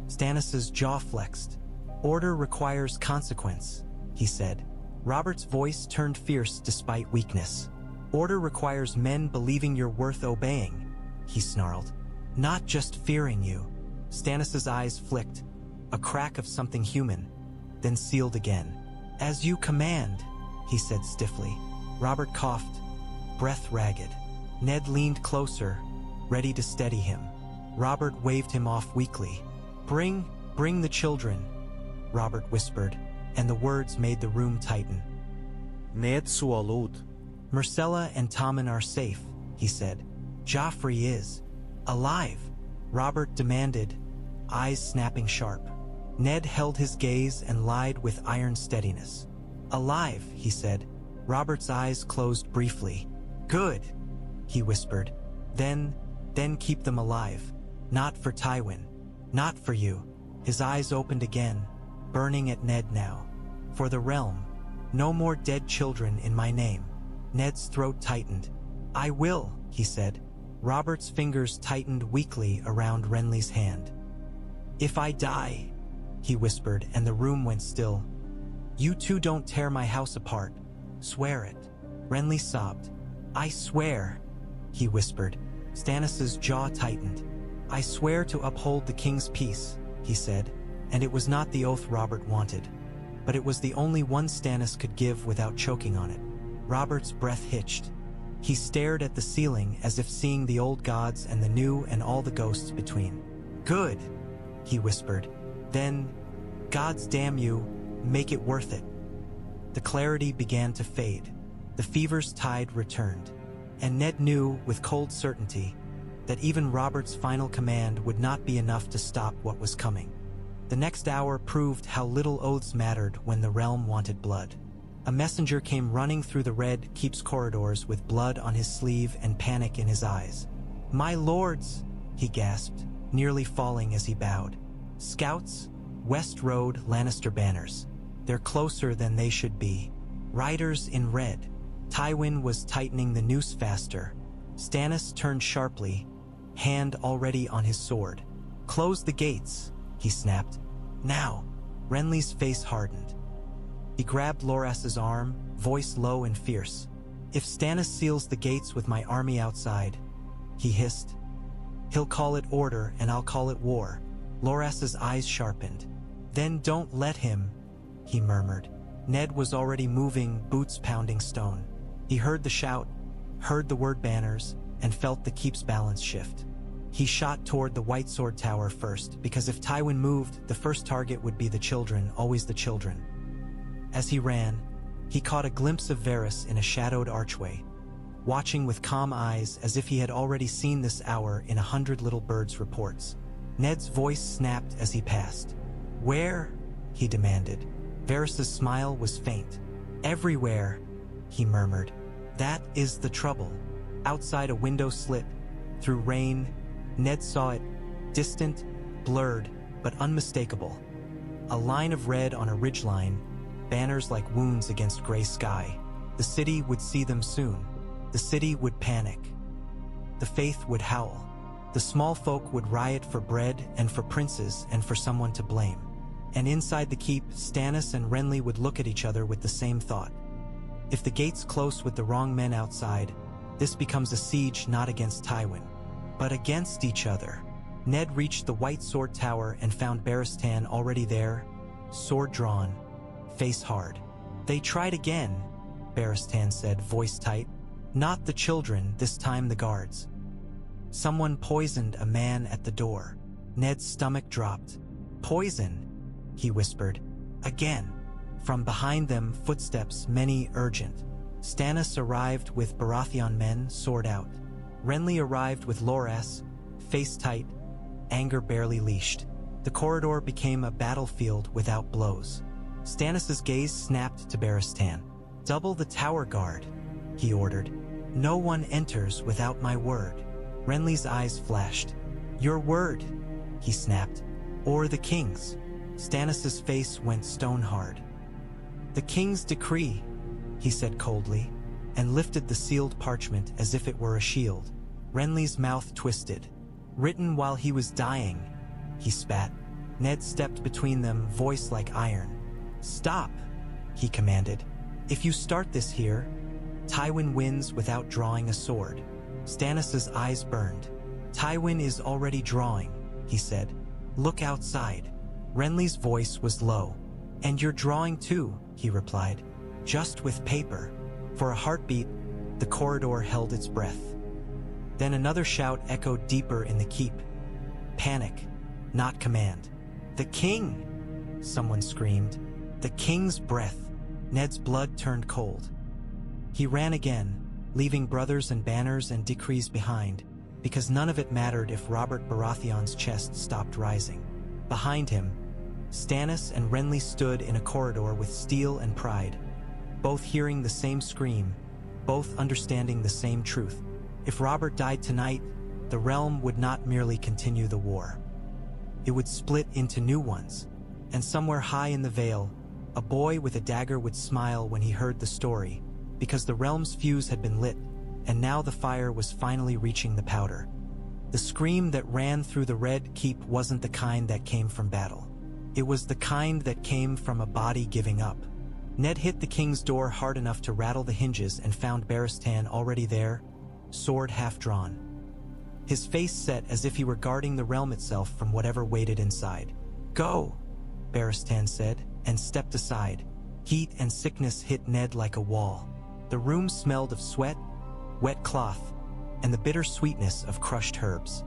Stannis's jaw flexed. Order requires consequence, he said. Robert's voice turned fierce despite weakness. Order requires men believing you're worth obeying, he snarled. Not just fearing you. Stannis's eyes flicked, a crack of something human, then sealed again. As you command, he said stiffly. Robert coughed, breath ragged. Ned leaned closer, ready to steady him. Robert waved him off weakly. Bring the children, Robert whispered, and the words made the room tighten. Ned swallowed. Myrcella and Tommen are safe, he said. Joffrey is alive, Robert demanded, eyes snapping sharp. Ned held his gaze and lied with iron steadiness. Alive, he said. Robert's eyes closed briefly. Good, he whispered. Then keep them alive. Not for Tywin. Not for you. His eyes opened again, burning at Ned now. For the realm. No more dead children in my name. Ned's throat tightened. I will, he said. Robert's fingers tightened weakly around Renly's hand. If I die, he whispered, and the room went still. You two don't tear my house apart. Swear it. Renly sobbed. I swear, he whispered. Stannis's jaw tightened. I swear to uphold the king's peace, he said, and it was not the oath Robert wanted. But it was the only one Stannis could give without choking on it. Robert's breath hitched. He stared at the ceiling as if seeing the old gods and the new and all the ghosts between. Good, he whispered. Then, gods damn you, make it worth it. The clarity began to fade. The fever's tide returned. And Ned knew with cold certainty that even Robert's final command would not be enough to stop what was coming. The next hour proved how little oaths mattered when the realm wanted blood. A messenger came running through the Red Keep's corridors with blood on his sleeve and panic in his eyes. My lords, he gasped, nearly falling as he bowed. Scouts, West Road Lannister banners. They're closer than they should be. Riders in red. Tywin was tightening the noose faster. Stannis turned sharply, hand already on his sword. Close the gates, he snapped. Now. Renly's face hardened. He grabbed Loras's arm, voice low and fierce. If Stannis seals the gates with my army outside, he hissed, he'll call it order and I'll call it war. Loras's eyes sharpened. Then don't let him, he murmured. Ned was already moving, boots pounding stone. He heard the shout, heard the word banners, and felt the keep's balance shift. He shot toward the White Sword Tower first, because if Tywin moved, the first target would be the children, always the children. As he ran, he caught a glimpse of Varys in a shadowed archway, watching with calm eyes as if he had already seen this hour in 100 Little Birds reports. Ned's voice snapped as he passed. Where? He demanded. Varys's smile was faint. Everywhere, he murmured. That is the trouble. Outside a window slit, through rain, Ned saw it, distant, blurred, but unmistakable. A line of red on a ridgeline, banners like wounds against gray sky. The city would see them soon. The city would panic. The faith would howl. The small folk would riot for bread and for princes and for someone to blame. And inside the keep, Stannis and Renly would look at each other with the same thought. If the gate's close with the wrong men outside, this becomes a siege not against Tywin, but against each other. Ned reached the White Sword Tower and found Baratheon already there, sword drawn, face hard. "They tried again," Baratheon said, voice tight. "Not the children, this time the guards. Someone poisoned a man at the door." Ned's stomach dropped. "Poison?" he whispered. "Again." From behind them, footsteps, many urgent. Stannis arrived with Baratheon men, sword out. Renly arrived with Loras, face tight, anger barely leashed. The corridor became a battlefield without blows. Stannis' gaze snapped to Baratheon. "Double the tower guard," he ordered. "No one enters without my word." Renly's eyes flashed. "Your word," he snapped. "Or the king's." Stannis' face went stone hard. "The king's decree," he said coldly, and lifted the sealed parchment as if it were a shield. Renly's mouth twisted. "Written while he was dying," he spat. Ned stepped between them, voice like iron. "Stop," he commanded. "If you start this here, Tywin wins without drawing a sword." Stannis' eyes burned. "Tywin is already drawing," he said. "Look outside." Renly's voice was low. "And you're drawing too," he replied. "Just with paper." For a heartbeat, the corridor held its breath. Then another shout echoed deeper in the keep. Panic, not command. "The king!" someone screamed. "The king's breath." Ned's blood turned cold. He ran again, leaving brothers and banners and decrees behind, because none of it mattered if Robert Baratheon's chest stopped rising. Behind him, Stannis and Renly stood in a corridor with steel and pride, both hearing the same scream, both understanding the same truth. If Robert died tonight, the realm would not merely continue the war. It would split into new ones, and somewhere high in the Vale, a boy with a dagger would smile when he heard the story, because the realm's fuse had been lit, and now the fire was finally reaching the powder. The scream that ran through the Red Keep wasn't the kind that came from battle. It was the kind that came from a body giving up. Ned hit the king's door hard enough to rattle the hinges and found Baratheon already there, sword half drawn. His face set as if he were guarding the realm itself from whatever waited inside. "Go," Baratheon said, and stepped aside. Heat and sickness hit Ned like a wall. The room smelled of sweat, wet cloth, and the bitter sweetness of crushed herbs.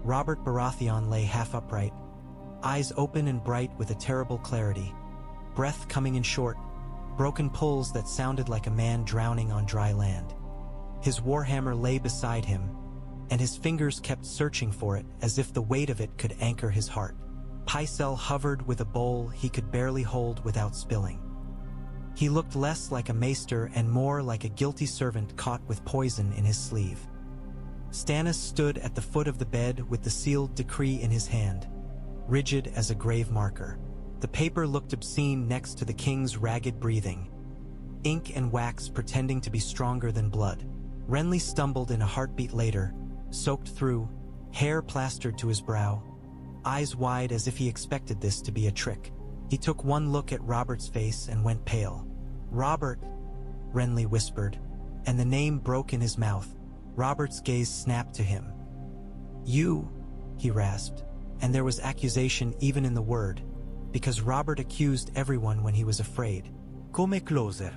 Robert Baratheon lay half upright, eyes open and bright with a terrible clarity, breath coming in short, broken pulls that sounded like a man drowning on dry land. His warhammer lay beside him, and his fingers kept searching for it as if the weight of it could anchor his heart. Pycelle hovered with a bowl he could barely hold without spilling. He looked less like a maester and more like a guilty servant caught with poison in his sleeve. Stannis stood at the foot of the bed with the sealed decree in his hand, rigid as a grave marker. The paper looked obscene next to the king's ragged breathing, ink and wax pretending to be stronger than blood. Renly stumbled in a heartbeat later, soaked through, hair plastered to his brow, eyes wide as if he expected this to be a trick. He took one look at Robert's face and went pale. "Robert," Renly whispered, and the name broke in his mouth. Robert's gaze snapped to him. "You," he rasped, and there was accusation even in the word, because Robert accused everyone when he was afraid. "Come closer."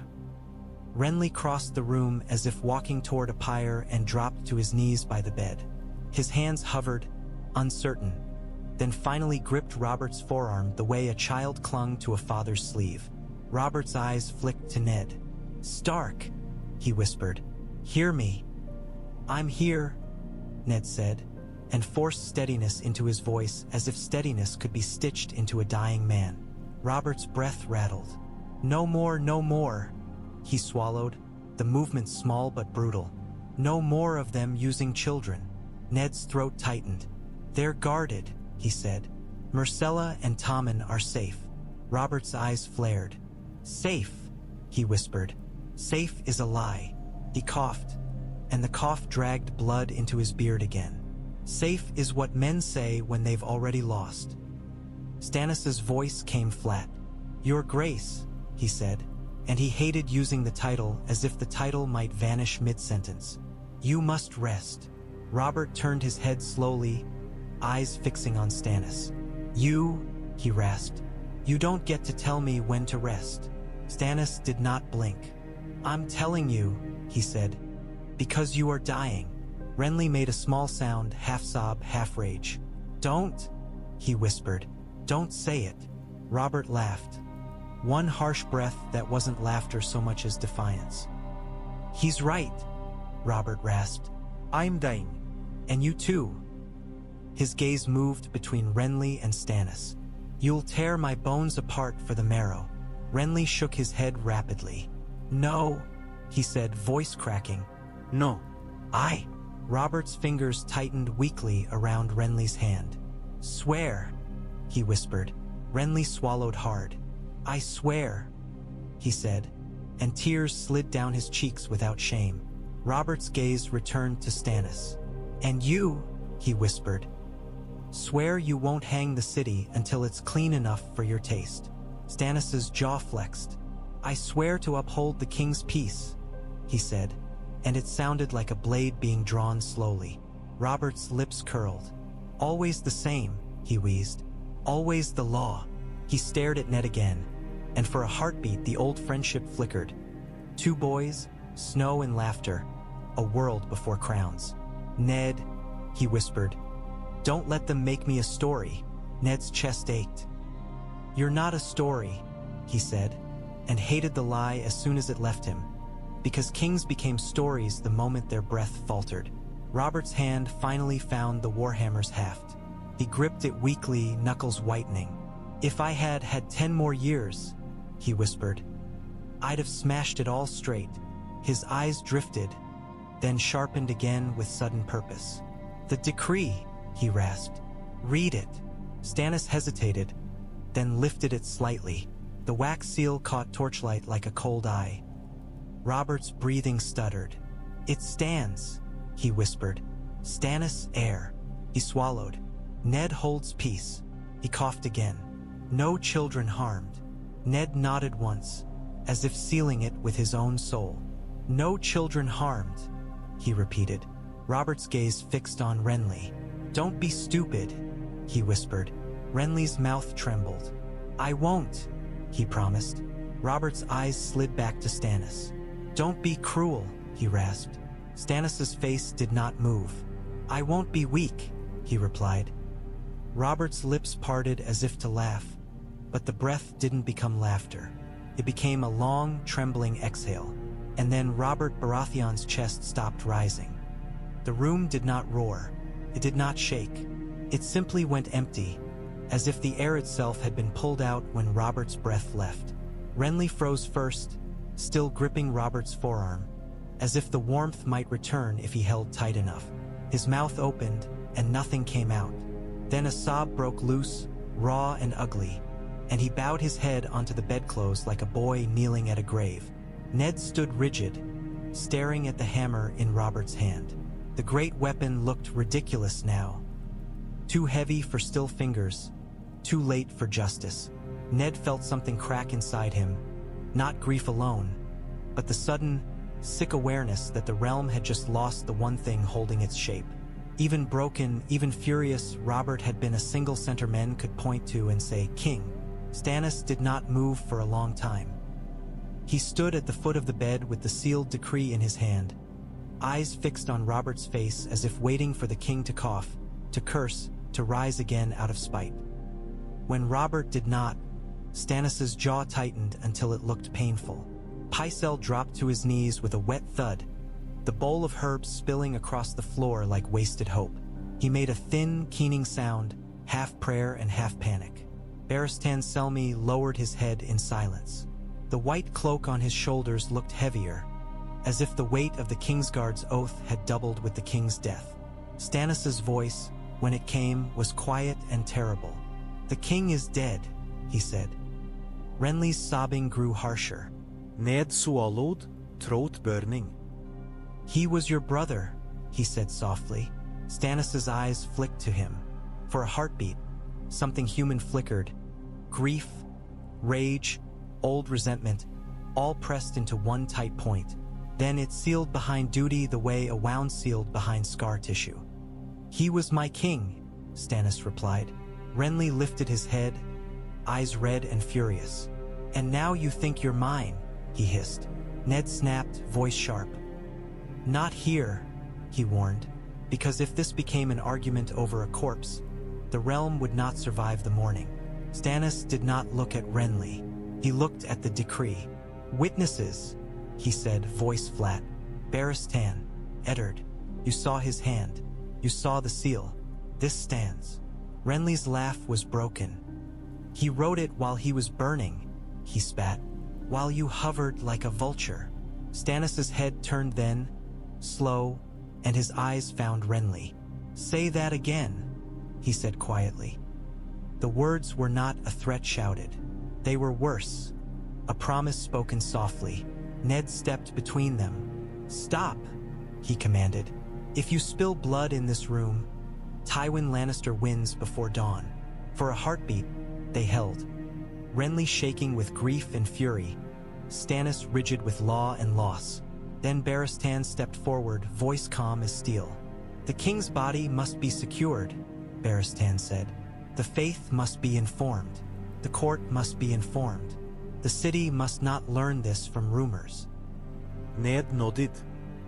Renly crossed the room as if walking toward a pyre and dropped to his knees by the bed. His hands hovered, uncertain, then finally gripped Robert's forearm the way a child clung to a father's sleeve. Robert's eyes flicked to Ned. "Stark," he whispered. "Hear me." "I'm here," Ned said, and forced steadiness into his voice as if steadiness could be stitched into a dying man. Robert's breath rattled. "No more, no more," he swallowed, the movement small but brutal. "No more of them using children." Ned's throat tightened. "They're guarded," he said. "Myrcella and Tommen are safe." Robert's eyes flared. "Safe," he whispered. "Safe is a lie." He coughed, and the cough dragged blood into his beard again. "Safe is what men say when they've already lost." Stannis' voice came flat. "Your Grace," he said, and he hated using the title as if the title might vanish mid-sentence. "You must rest." Robert turned his head slowly, eyes fixing on Stannis. "You," he rasped. "You don't get to tell me when to rest." Stannis did not blink. "I'm telling you," he said, "because you are dying." Renly made a small sound, half sob, half rage. "Don't," he whispered. "Don't say it." Robert laughed. One harsh breath that wasn't laughter so much as defiance. "He's right," Robert rasped. "I'm dying. And you too." His gaze moved between Renly and Stannis. "You'll tear my bones apart for the marrow." Renly shook his head rapidly. "No," he said, voice cracking. No. "I." Robert's fingers tightened weakly around Renly's hand. "Swear," he whispered. Renly swallowed hard. "I swear," he said, and tears slid down his cheeks without shame. Robert's gaze returned to Stannis. "And you," he whispered, "swear you won't hang the city until it's clean enough for your taste." Stannis's jaw flexed. "I swear to uphold the king's peace," he said, and it sounded like a blade being drawn slowly. Robert's lips curled. "Always the same," he wheezed. "Always the law." He stared at Ned again, and for a heartbeat the old friendship flickered. Two boys, snow and laughter, a world before crowns. "Ned," he whispered, "don't let them make me a story." Ned's chest ached. "You're not a story," he said, and hated the lie as soon as it left him, because kings became stories the moment their breath faltered. Robert's hand finally found the warhammer's haft. He gripped it weakly, knuckles whitening. "If I had had 10 more years," he whispered, "I'd have smashed it all straight." His eyes drifted, then sharpened again with sudden purpose. "The decree," he rasped. "Read it." Stannis hesitated, then lifted it slightly. The wax seal caught torchlight like a cold eye. Robert's breathing stuttered. "It stands," he whispered. "Stannis heir." He swallowed. "Ned holds peace." He coughed again. "No children harmed." Ned nodded once, as if sealing it with his own soul. "No children harmed," he repeated. Robert's gaze fixed on Renly. "Don't be stupid," he whispered. Renly's mouth trembled. "I won't," he promised. Robert's eyes slid back to Stannis. "Don't be cruel," he rasped. Stannis's face did not move. "I won't be weak," he replied. Robert's lips parted as if to laugh, but the breath didn't become laughter. It became a long, trembling exhale, and then Robert Baratheon's chest stopped rising. The room did not roar. It did not shake. It simply went empty, as if the air itself had been pulled out when Robert's breath left. Renly froze first, still gripping Robert's forearm, as if the warmth might return if he held tight enough. His mouth opened, and nothing came out. Then a sob broke loose, raw and ugly, and he bowed his head onto the bedclothes like a boy kneeling at a grave. Ned stood rigid, staring at the hammer in Robert's hand. The great weapon looked ridiculous now. Too heavy for still fingers, too late for justice. Ned felt something crack inside him, not grief alone, but the sudden, sick awareness that the realm had just lost the one thing holding its shape. Even broken, even furious, Robert had been a single center men could point to and say, "King." Stannis did not move for a long time. He stood at the foot of the bed with the sealed decree in his hand, eyes fixed on Robert's face as if waiting for the king to cough, to curse, to rise again out of spite. When Robert did not, Stannis's jaw tightened until it looked painful. Pycelle dropped to his knees with a wet thud, the bowl of herbs spilling across the floor like wasted hope. He made a thin, keening sound, half prayer and half panic. Barristan Selmy lowered his head in silence. The white cloak on his shoulders looked heavier, as if the weight of the Kingsguard's oath had doubled with the king's death. Stannis's voice, when it came, was quiet and terrible. "The king is dead," he said. Renly's sobbing grew harsher. Ned swallowed, throat burning. "He was your brother," he said softly. Stannis's eyes flicked to him. For a heartbeat, something human flickered. Grief, rage, old resentment, all pressed into one tight point. Then it sealed behind duty the way a wound sealed behind scar tissue. "He was my king," Stannis replied. Renly lifted his head, eyes red and furious. And now you think you're mine, he hissed. Ned snapped, voice sharp. Not here, he warned, because if this became an argument over a corpse, the realm would not survive the morning. Stannis did not look at Renly. He looked at the decree. Witnesses, he said, voice flat. Baratheon, Eddard, you saw his hand. You saw the seal. This stands. Renly's laugh was broken. He wrote it while he was burning, he spat, while you hovered like a vulture. Stannis's head turned then, slow, and his eyes found Renly. Say that again, he said quietly. The words were not a threat shouted. They were worse, a promise spoken softly. Ned stepped between them. Stop, he commanded. If you spill blood in this room, Tywin Lannister wins before dawn. For a heartbeat, they held. Renly shaking with grief and fury, Stannis rigid with law and loss. Then Baratheon stepped forward, voice calm as steel. The king's body must be secured, Baratheon said. The faith must be informed. The court must be informed. The city must not learn this from rumors. Ned nodded.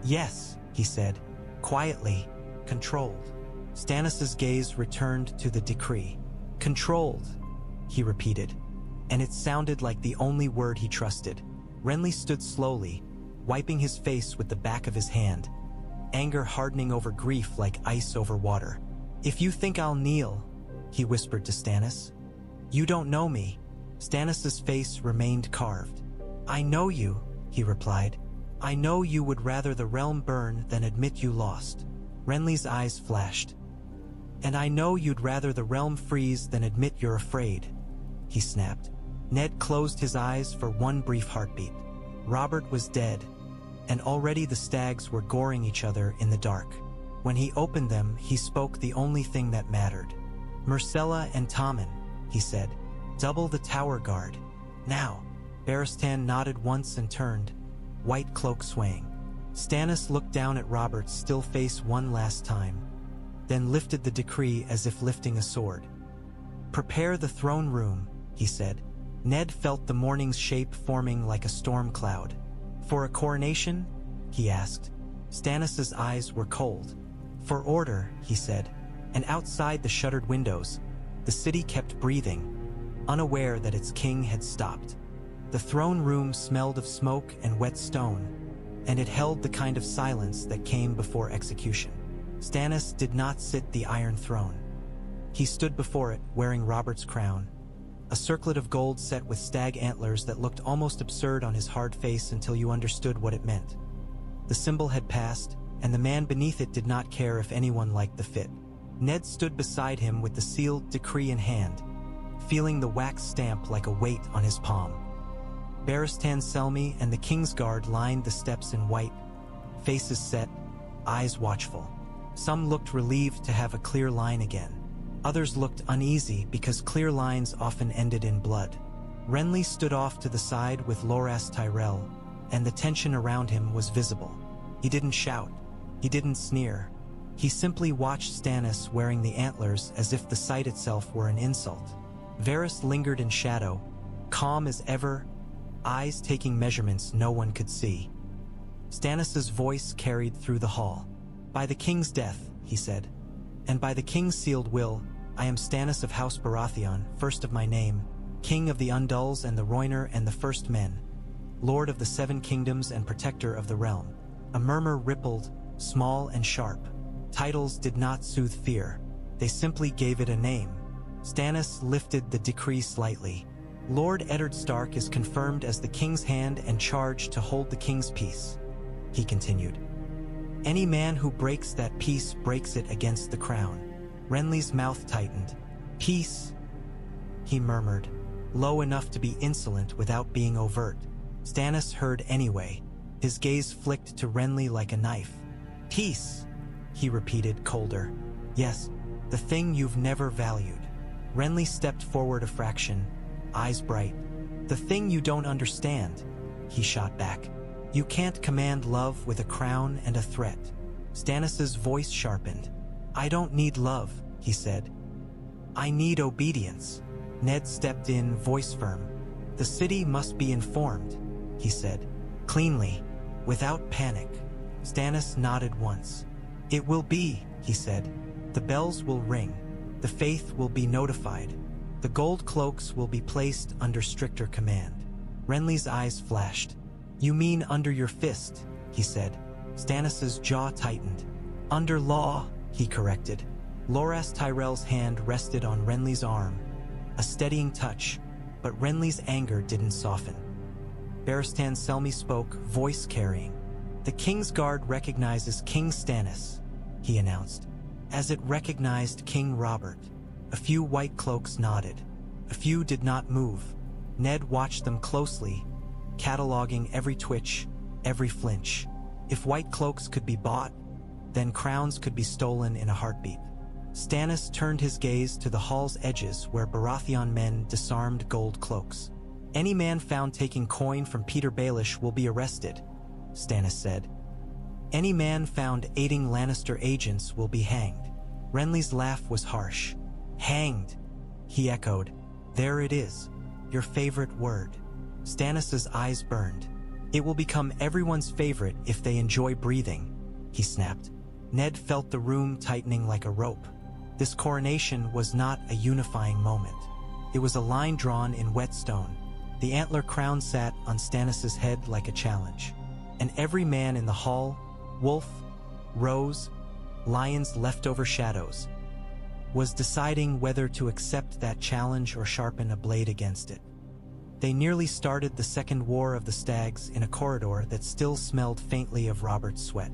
Yes, he said, quietly, controlled. Stannis's gaze returned to the decree. Controlled, he repeated, and it sounded like the only word he trusted. Renly stood slowly, wiping his face with the back of his hand, anger hardening over grief like ice over water. If you think I'll kneel, he whispered to Stannis. You don't know me. Stannis's face remained carved. I know you, he replied. I know you would rather the realm burn than admit you lost. Renly's eyes flashed. And I know you'd rather the realm freeze than admit you're afraid, he snapped. Ned closed his eyes for one brief heartbeat. Robert was dead, and already the stags were goring each other in the dark. When he opened them, he spoke the only thing that mattered. Myrcella and Tommen, he said. Double the tower guard. Now. Baratheon nodded once and turned, white cloak swaying. Stannis looked down at Robert's still face one last time, then lifted the decree as if lifting a sword. Prepare the throne room, he said. Ned felt the morning's shape forming like a storm cloud. For a coronation? He asked. Stannis's eyes were cold. For order, he said, and outside the shuttered windows, the city kept breathing, unaware that its king had stopped. The throne room smelled of smoke and wet stone, and it held the kind of silence that came before execution. Stannis did not sit the Iron Throne. He stood before it, wearing Robert's crown, a circlet of gold set with stag antlers that looked almost absurd on his hard face until you understood what it meant. The symbol had passed, and the man beneath it did not care if anyone liked the fit. Ned stood beside him with the sealed decree in hand, feeling the wax stamp like a weight on his palm. Barristan Selmy and the King's Guard lined the steps in white, faces set, eyes watchful. Some looked relieved to have a clear line again. Others looked uneasy because clear lines often ended in blood. Renly stood off to the side with Loras Tyrell, and the tension around him was visible. He didn't shout. He didn't sneer. He simply watched Stannis wearing the antlers as if the sight itself were an insult. Varys lingered in shadow, calm as ever, eyes taking measurements no one could see. Stannis's voice carried through the hall. By the king's death, he said, and by the king's sealed will, I am Stannis of House Baratheon, first of my name, king of the Undulls and the Rhoynar and the First Men, lord of the Seven Kingdoms and protector of the realm. A murmur rippled, small and sharp. Titles did not soothe fear. They simply gave it a name. Stannis lifted the decree slightly. Lord Eddard Stark is confirmed as the king's hand and charged to hold the king's peace, he continued. Any man who breaks that peace breaks it against the crown. Renly's mouth tightened. Peace, he murmured, low enough to be insolent without being overt. Stannis heard anyway. His gaze flicked to Renly like a knife. Peace, he repeated, colder. Yes, the thing you've never valued. Renly stepped forward a fraction, eyes bright. The thing you don't understand, he shot back. You can't command love with a crown and a threat. Stannis's voice sharpened. I don't need love, he said. I need obedience. Ned stepped in, voice firm. The city must be informed, he said, cleanly, without panic. Stannis nodded once. It will be, he said. The bells will ring. The faith will be notified. The gold cloaks will be placed under stricter command. Renly's eyes flashed. You mean under your fist, he said. Stannis's jaw tightened. Under law, he corrected. Loras Tyrell's hand rested on Renly's arm, a steadying touch, but Renly's anger didn't soften. Barristan Selmy spoke, voice carrying. The King's Guard recognizes King Stannis, he announced, as it recognized King Robert. A few white cloaks nodded. A few did not move. Ned watched them closely, cataloging every twitch, every flinch. If white cloaks could be bought, then crowns could be stolen in a heartbeat. Stannis turned his gaze to the hall's edges where Baratheon men disarmed gold cloaks. Any man found taking coin from Peter Baelish will be arrested, Stannis said. Any man found aiding Lannister agents will be hanged. Renly's laugh was harsh. Hanged, he echoed. There it is, your favorite word. Stannis's eyes burned. It will become everyone's favorite if they enjoy breathing, he snapped. Ned felt the room tightening like a rope. This coronation was not a unifying moment. It was a line drawn in wet stone. The antler crown sat on Stannis's head like a challenge. And every man in the hall, wolf, rose, lion's leftover shadows, was deciding whether to accept that challenge or sharpen a blade against it. They nearly started the Second War of the Stags in a corridor that still smelled faintly of Robert's sweat.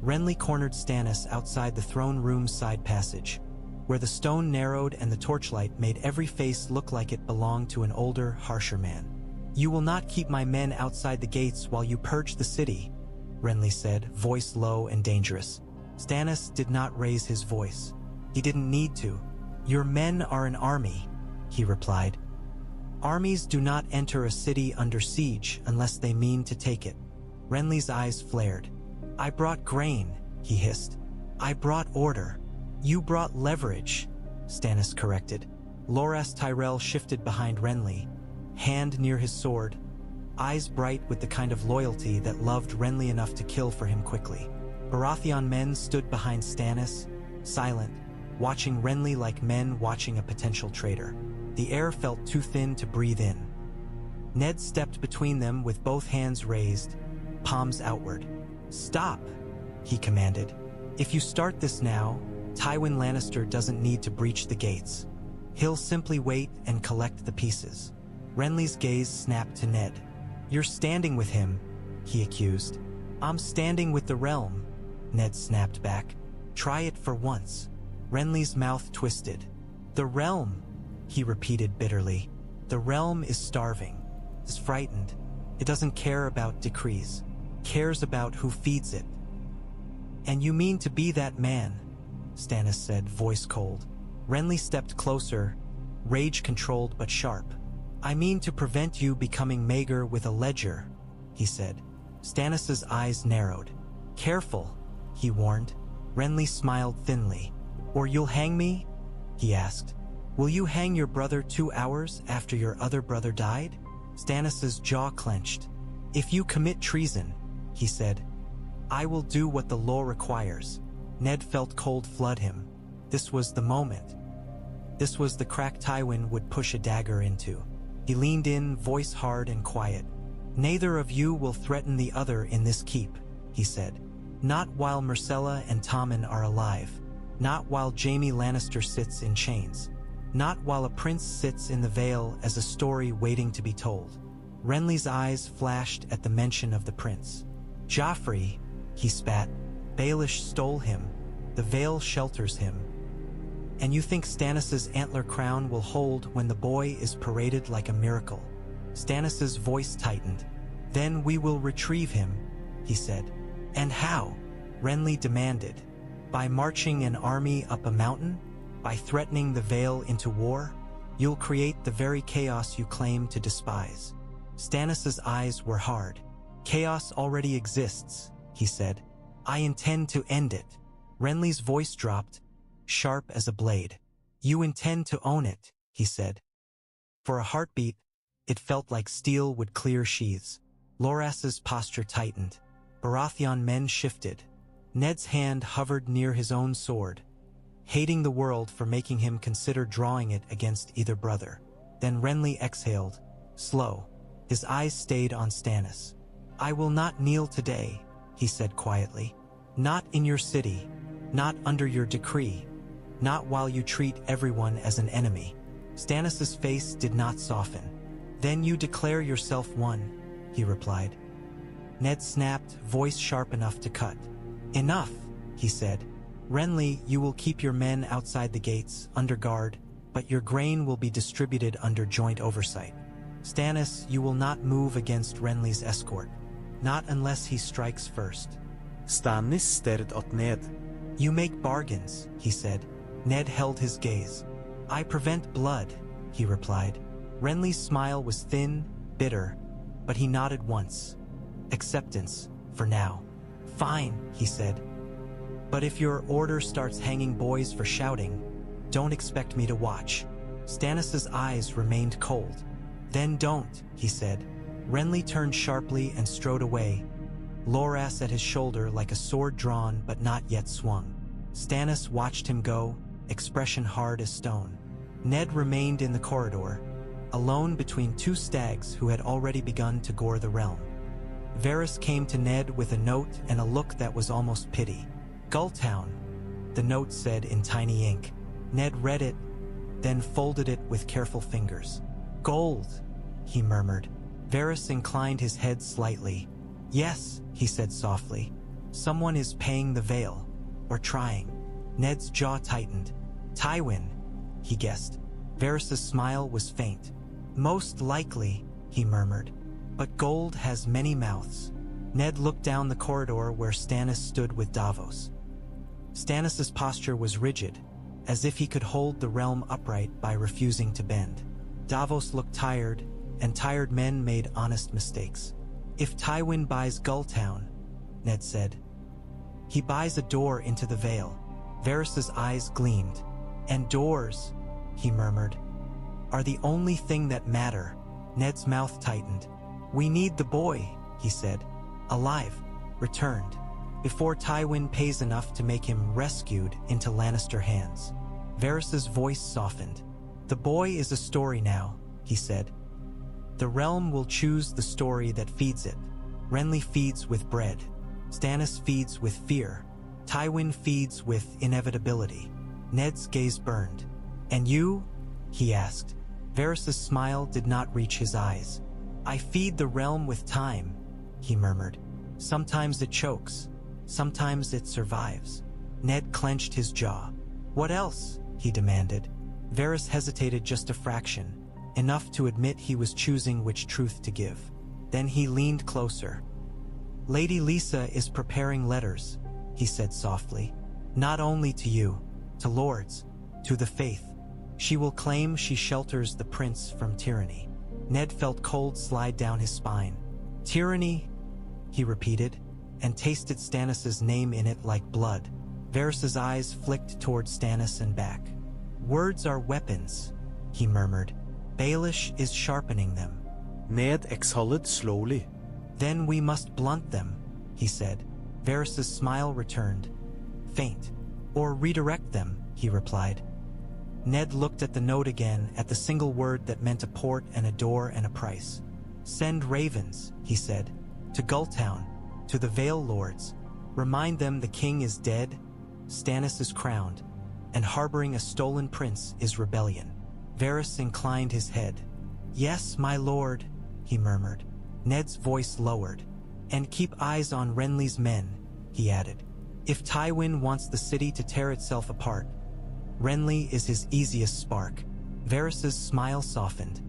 Renly cornered Stannis outside the throne room's side passage, where the stone narrowed and the torchlight made every face look like it belonged to an older, harsher man. You will not keep my men outside the gates while you purge the city, Renly said, voice low and dangerous. Stannis did not raise his voice. He didn't need to. Your men are an army, he replied. Armies do not enter a city under siege unless they mean to take it. Renly's eyes flared. I brought grain, he hissed. I brought order. You brought leverage, Stannis corrected. Loras Tyrell shifted behind Renly, hand near his sword, eyes bright with the kind of loyalty that loved Renly enough to kill for him quickly. Baratheon men stood behind Stannis, silent, watching Renly like men watching a potential traitor. The air felt too thin to breathe in. Ned stepped between them with both hands raised, palms outward. Stop, he commanded. If you start this now, Tywin Lannister doesn't need to breach the gates. He'll simply wait and collect the pieces. Renly's gaze snapped to Ned. You're standing with him, he accused. I'm standing with the realm, Ned snapped back. Try it for once. Renly's mouth twisted. The realm, he repeated bitterly. The realm is starving, is frightened. It doesn't care about decrees, cares about who feeds it. And you mean to be that man, Stannis said, voice cold. Renly stepped closer, rage controlled but sharp. I mean to prevent you becoming mager with a ledger, he said. Stannis's eyes narrowed. Careful, he warned. Renly smiled thinly. Or you'll hang me? He asked. Will you hang your brother 2 hours after your other brother died? Stannis's jaw clenched. If you commit treason, he said, I will do what the law requires. Ned felt cold flood him. This was the moment. This was the crack Tywin would push a dagger into. He leaned in, voice hard and quiet. Neither of you will threaten the other in this keep, he said. Not while Myrcella and Tommen are alive. Not while Jaime Lannister sits in chains. Not while a prince sits in the Vale as a story waiting to be told. Renly's eyes flashed at the mention of the prince. Joffrey, he spat. Baelish stole him. The Vale shelters him. And you think Stannis's antler crown will hold when the boy is paraded like a miracle? Stannis's voice tightened. Then we will retrieve him, he said. And how? Renly demanded. By marching an army up a mountain? By threatening the Vale into war? You'll create the very chaos you claim to despise. Stannis's eyes were hard. Chaos already exists, he said. I intend to end it. Renly's voice dropped, sharp as a blade. You intend to own it, he said. For a heartbeat, it felt like steel would clear sheaths. Loras's posture tightened. Baratheon men shifted. Ned's hand hovered near his own sword, hating the world for making him consider drawing it against either brother. Then Renly exhaled, slow. His eyes stayed on Stannis. I will not kneel today, he said quietly. Not in your city, not under your decree, not while you treat everyone as an enemy. Stannis's face did not soften. Then you declare yourself one, he replied. Ned snapped, voice sharp enough to cut. Enough, he said. Renly, you will keep your men outside the gates, under guard, but your grain will be distributed under joint oversight. Stannis, you will not move against Renly's escort, not unless he strikes first. Stannis stared at Ned. You make bargains, he said. Ned held his gaze. I prevent blood, he replied. Renly's smile was thin, bitter, but he nodded once. Acceptance, for now. Fine, he said. But if your order starts hanging boys for shouting, don't expect me to watch. Stannis's eyes remained cold. Then don't, he said. Renly turned sharply and strode away, Loras at his shoulder like a sword drawn but not yet swung. Stannis watched him go, expression hard as stone. Ned remained in the corridor, alone between two stags who had already begun to gore the realm. Varys came to Ned with a note and a look that was almost pity. Gulltown, the note said in tiny ink. Ned read it, then folded it with careful fingers. Gold, he murmured. Varys inclined his head slightly. Yes, he said softly. Someone is paying the Vale, or trying. Ned's jaw tightened. Tywin, he guessed. Varys' smile was faint. Most likely, he murmured. But gold has many mouths. Ned looked down the corridor where Stannis stood with Davos. Stannis' posture was rigid, as if he could hold the realm upright by refusing to bend. Davos looked tired, and tired men made honest mistakes. If Tywin buys Gulltown, Ned said, he buys a door into the Vale. Varys' eyes gleamed. And doors, he murmured, are the only thing that matter. Ned's mouth tightened. We need the boy, he said. Alive, returned, before Tywin pays enough to make him rescued into Lannister hands. Varys' voice softened. The boy is a story now, he said. The realm will choose the story that feeds it. Renly feeds with bread. Stannis feeds with fear. Tywin feeds with inevitability. Ned's gaze burned. And you? He asked. Varys' smile did not reach his eyes. I feed the realm with time, he murmured. Sometimes it chokes. Sometimes it survives. Ned clenched his jaw. What else? He demanded. Varys hesitated just a fraction, enough to admit he was choosing which truth to give. Then he leaned closer. Lady Lysa is preparing letters, he said softly. Not only to you, to lords, to the faith. She will claim she shelters the prince from tyranny. Ned felt cold slide down his spine. Tyranny, he repeated, and tasted Stannis' name in it like blood. Varys' eyes flicked toward Stannis and back. Words are weapons, he murmured. Baelish is sharpening them. Ned exhaled slowly. Then we must blunt them, he said. Varys' smile returned. Faint. Or redirect them, he replied. Ned looked at the note again, at the single word that meant a port and a door and a price. Send ravens, he said, to Gulltown, to the Vale lords. Remind them the king is dead, Stannis is crowned, and harboring a stolen prince is rebellion. Varys inclined his head. Yes, my lord, he murmured. Ned's voice lowered. And keep eyes on Renly's men, he added. If Tywin wants the city to tear itself apart, Renly is his easiest spark. Varys' smile softened.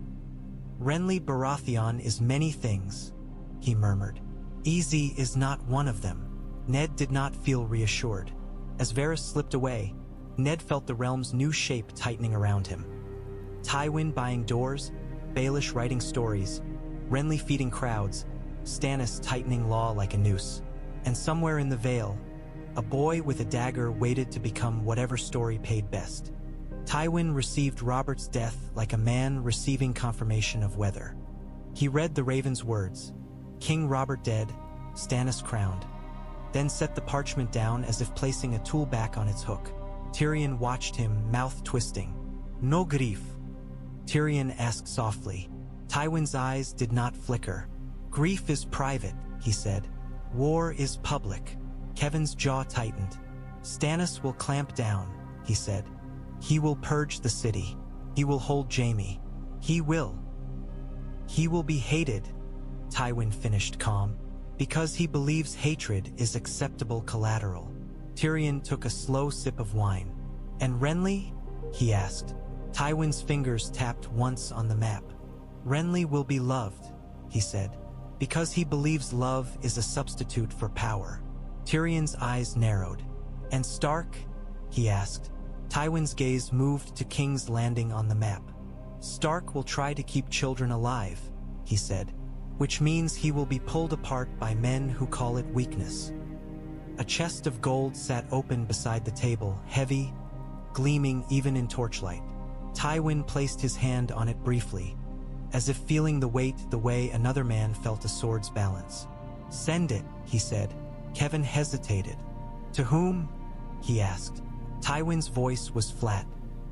Renly Baratheon is many things, he murmured. Easy is not one of them. Ned did not feel reassured. As Varys slipped away, Ned felt the realm's new shape tightening around him. Tywin buying doors, Baelish writing stories, Renly feeding crowds, Stannis tightening law like a noose. And somewhere in the Vale, a boy with a dagger waited to become whatever story paid best. Tywin received Robert's death like a man receiving confirmation of weather. He read the raven's words, King Robert dead, Stannis crowned, then set the parchment down as if placing a tool back on its hook. Tyrion watched him, mouth twisting. No grief, Tyrion asked softly. Tywin's eyes did not flicker. Grief is private, he said. War is public. Kevin's jaw tightened. Stannis will clamp down, he said. He will purge the city. He will hold Jaime. He will be hated, Tywin finished calm, because he believes hatred is acceptable collateral. Tyrion took a slow sip of wine. And Renly? He asked. Tywin's fingers tapped once on the map. Renly will be loved, he said, because he believes love is a substitute for power. Tyrion's eyes narrowed. And Stark? He asked. Tywin's gaze moved to King's Landing on the map. Stark will try to keep children alive, he said, which means he will be pulled apart by men who call it weakness. A chest of gold sat open beside the table, heavy, gleaming even in torchlight. Tywin placed his hand on it briefly, as if feeling the weight the way another man felt a sword's balance. Send it, he said. Kevin hesitated. To whom? He asked. Tywin's voice was flat.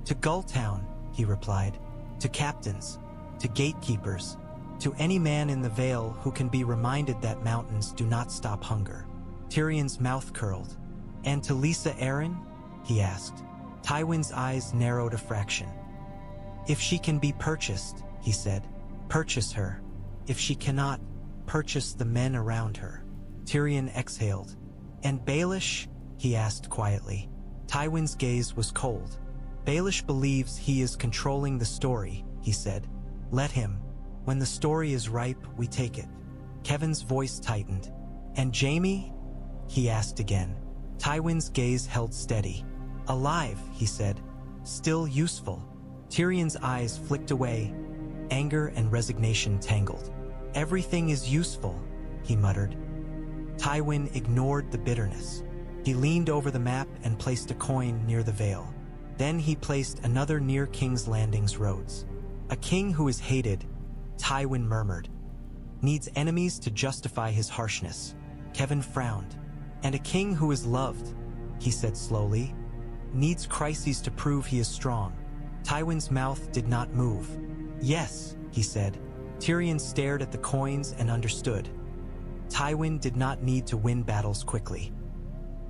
To Gulltown, he replied. To captains, to gatekeepers, to any man in the Vale who can be reminded that mountains do not stop hunger. Tyrion's mouth curled. And to Lysa Arryn? He asked. Tywin's eyes narrowed a fraction. If she can be purchased, he said, purchase her. If she cannot, purchase the men around her. Tyrion exhaled. And Baelish? He asked quietly. Tywin's gaze was cold. Baelish believes he is controlling the story, he said. Let him. When the story is ripe, we take it. Kevin's voice tightened. And Jaime? He asked again. Tywin's gaze held steady. Alive, he said. Still useful. Tyrion's eyes flicked away. Anger and resignation tangled. Everything is useful, he muttered. Tywin ignored the bitterness. He leaned over the map and placed a coin near the Vale. Then he placed another near King's Landing's roads. A king who is hated, Tywin murmured, needs enemies to justify his harshness. Kevin frowned. And a king who is loved, he said slowly, needs crises to prove he is strong. Tywin's mouth did not move. Yes, he said. Tyrion stared at the coins and understood. Tywin did not need to win battles quickly.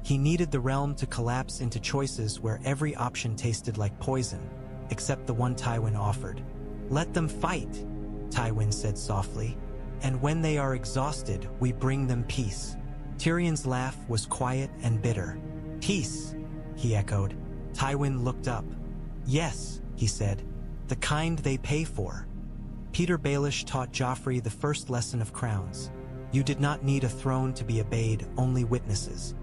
He needed the realm to collapse into choices where every option tasted like poison, except the one Tywin offered. Let them fight, Tywin said softly, and when they are exhausted, we bring them peace. Tyrion's laugh was quiet and bitter. Peace, he echoed. Tywin looked up. Yes, he said, the kind they pay for. Peter Baelish taught Joffrey the first lesson of crowns. You did not need a throne to be obeyed, only witnesses.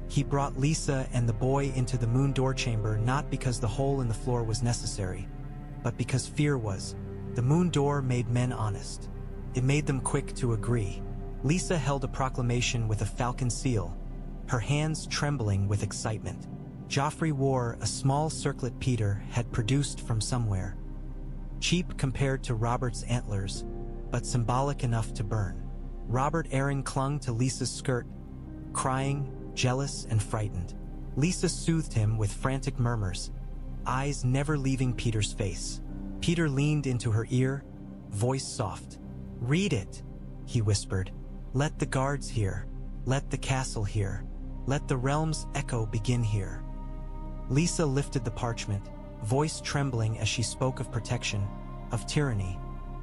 He brought Lysa and the boy into the moon door chamber not because the hole in the floor was necessary, but because fear was. The moon door made men honest. It made them quick to agree. Lysa held a proclamation with a falcon seal, her hands trembling with excitement. Joffrey wore a small circlet Peter had produced from somewhere. Cheap compared to Robert's antlers, but symbolic enough to burn. Robert Arryn clung to Lysa's skirt, crying, jealous and frightened. Lysa soothed him with frantic murmurs, eyes never leaving Peter's face. Peter leaned into her ear, voice soft. Read it, he whispered. Let the guards hear. Let the castle hear. Let the realm's echo begin here. Lysa lifted the parchment, voice trembling as she spoke of protection, of tyranny,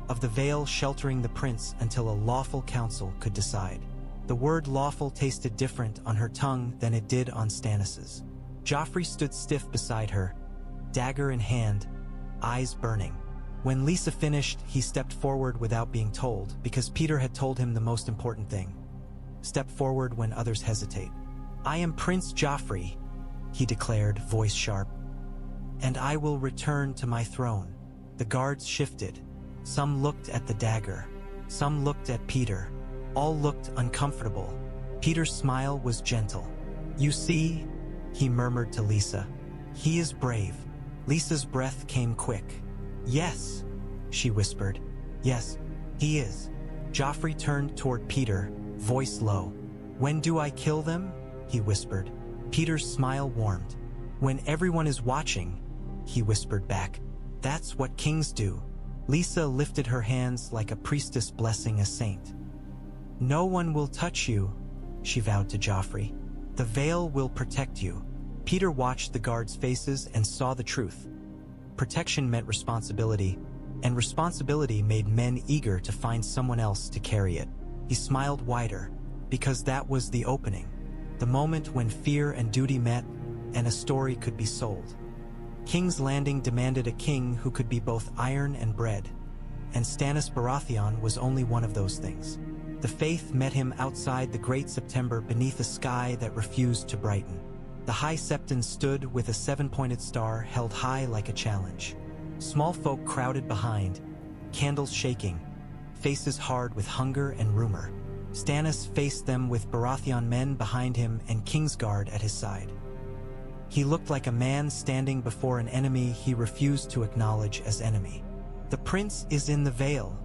of the Vale sheltering the prince until a lawful council could decide. The word lawful tasted different on her tongue than it did on Stannis's. Joffrey stood stiff beside her, dagger in hand, eyes burning. When Lysa finished, he stepped forward without being told, because Peter had told him the most important thing. Step forward when others hesitate. I am Prince Joffrey, he declared, voice sharp, and I will return to my throne. The guards shifted. Some looked at the dagger. Some looked at Peter. All looked uncomfortable. Peter's smile was gentle. You see, he murmured to Lysa, he is brave. Lysa's breath came quick. Yes, she whispered. Yes, he is. Joffrey turned toward Peter, voice low. When do I kill them? He whispered. Peter's smile warmed. When everyone is watching, he whispered back. That's what kings do. Lysa lifted her hands like a priestess blessing a saint. No one will touch you, she vowed to Joffrey. The Vale will protect you. Peter watched the guards' faces and saw the truth. Protection meant responsibility, and responsibility made men eager to find someone else to carry it. He smiled wider, because that was the opening, the moment when fear and duty met, and a story could be sold. King's Landing demanded a king who could be both iron and bread, and Stannis Baratheon was only one of those things. The faith met him outside the Great September beneath a sky that refused to brighten. The High Septon stood with a 7-pointed star held high like a challenge. Small folk crowded behind, candles shaking, faces hard with hunger and rumor. Stannis faced them with Baratheon men behind him and Kingsguard at his side. He looked like a man standing before an enemy he refused to acknowledge as enemy. The prince is in the Vale,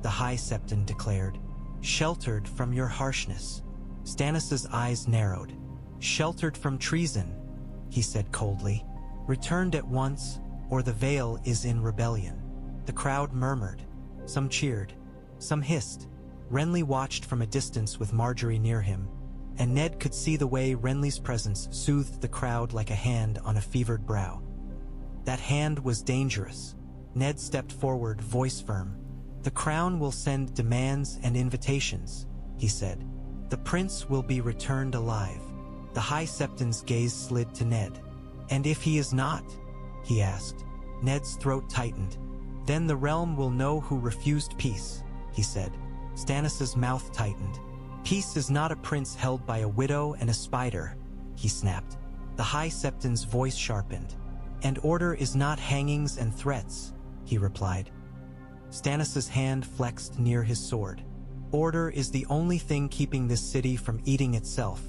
the High Septon declared, sheltered from your harshness. Stannis's eyes narrowed. Sheltered from treason, he said coldly. Returned at once, or the Vale is in rebellion. The crowd murmured. Some cheered. Some hissed. Renly watched from a distance with Marjorie near him, and Ned could see the way Renly's presence soothed the crowd like a hand on a fevered brow. That hand was dangerous. Ned stepped forward, voice firm. The crown will send demands and invitations, he said. The prince will be returned alive. The High Septon's gaze slid to Ned. And if he is not? He asked. Ned's throat tightened. Then the realm will know who refused peace, he said. Stannis's mouth tightened. Peace is not a prince held by a widow and a spider, he snapped. The High Septon's voice sharpened. And order is not hangings and threats, he replied. Stannis's hand flexed near his sword. Order is the only thing keeping this city from eating itself,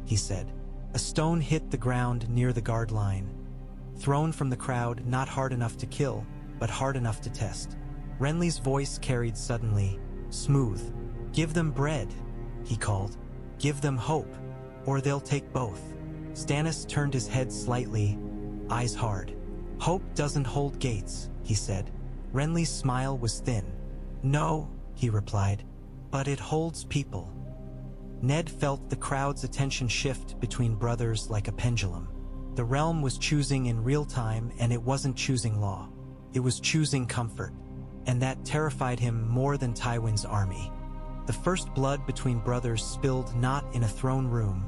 he said. A stone hit the ground near the guard line. Thrown from the crowd, not hard enough to kill, but hard enough to test. Renly's voice carried suddenly, smooth. Give them bread, he called. Give them hope, or they'll take both. Stannis turned his head slightly, eyes hard. Hope doesn't hold gates, he said. Renly's smile was thin. No, he replied, but it holds people. Ned felt the crowd's attention shift between brothers like a pendulum. The realm was choosing in real time, and it wasn't choosing law. It was choosing comfort, and that terrified him more than Tywin's army. The first blood between brothers spilled not in a throne room,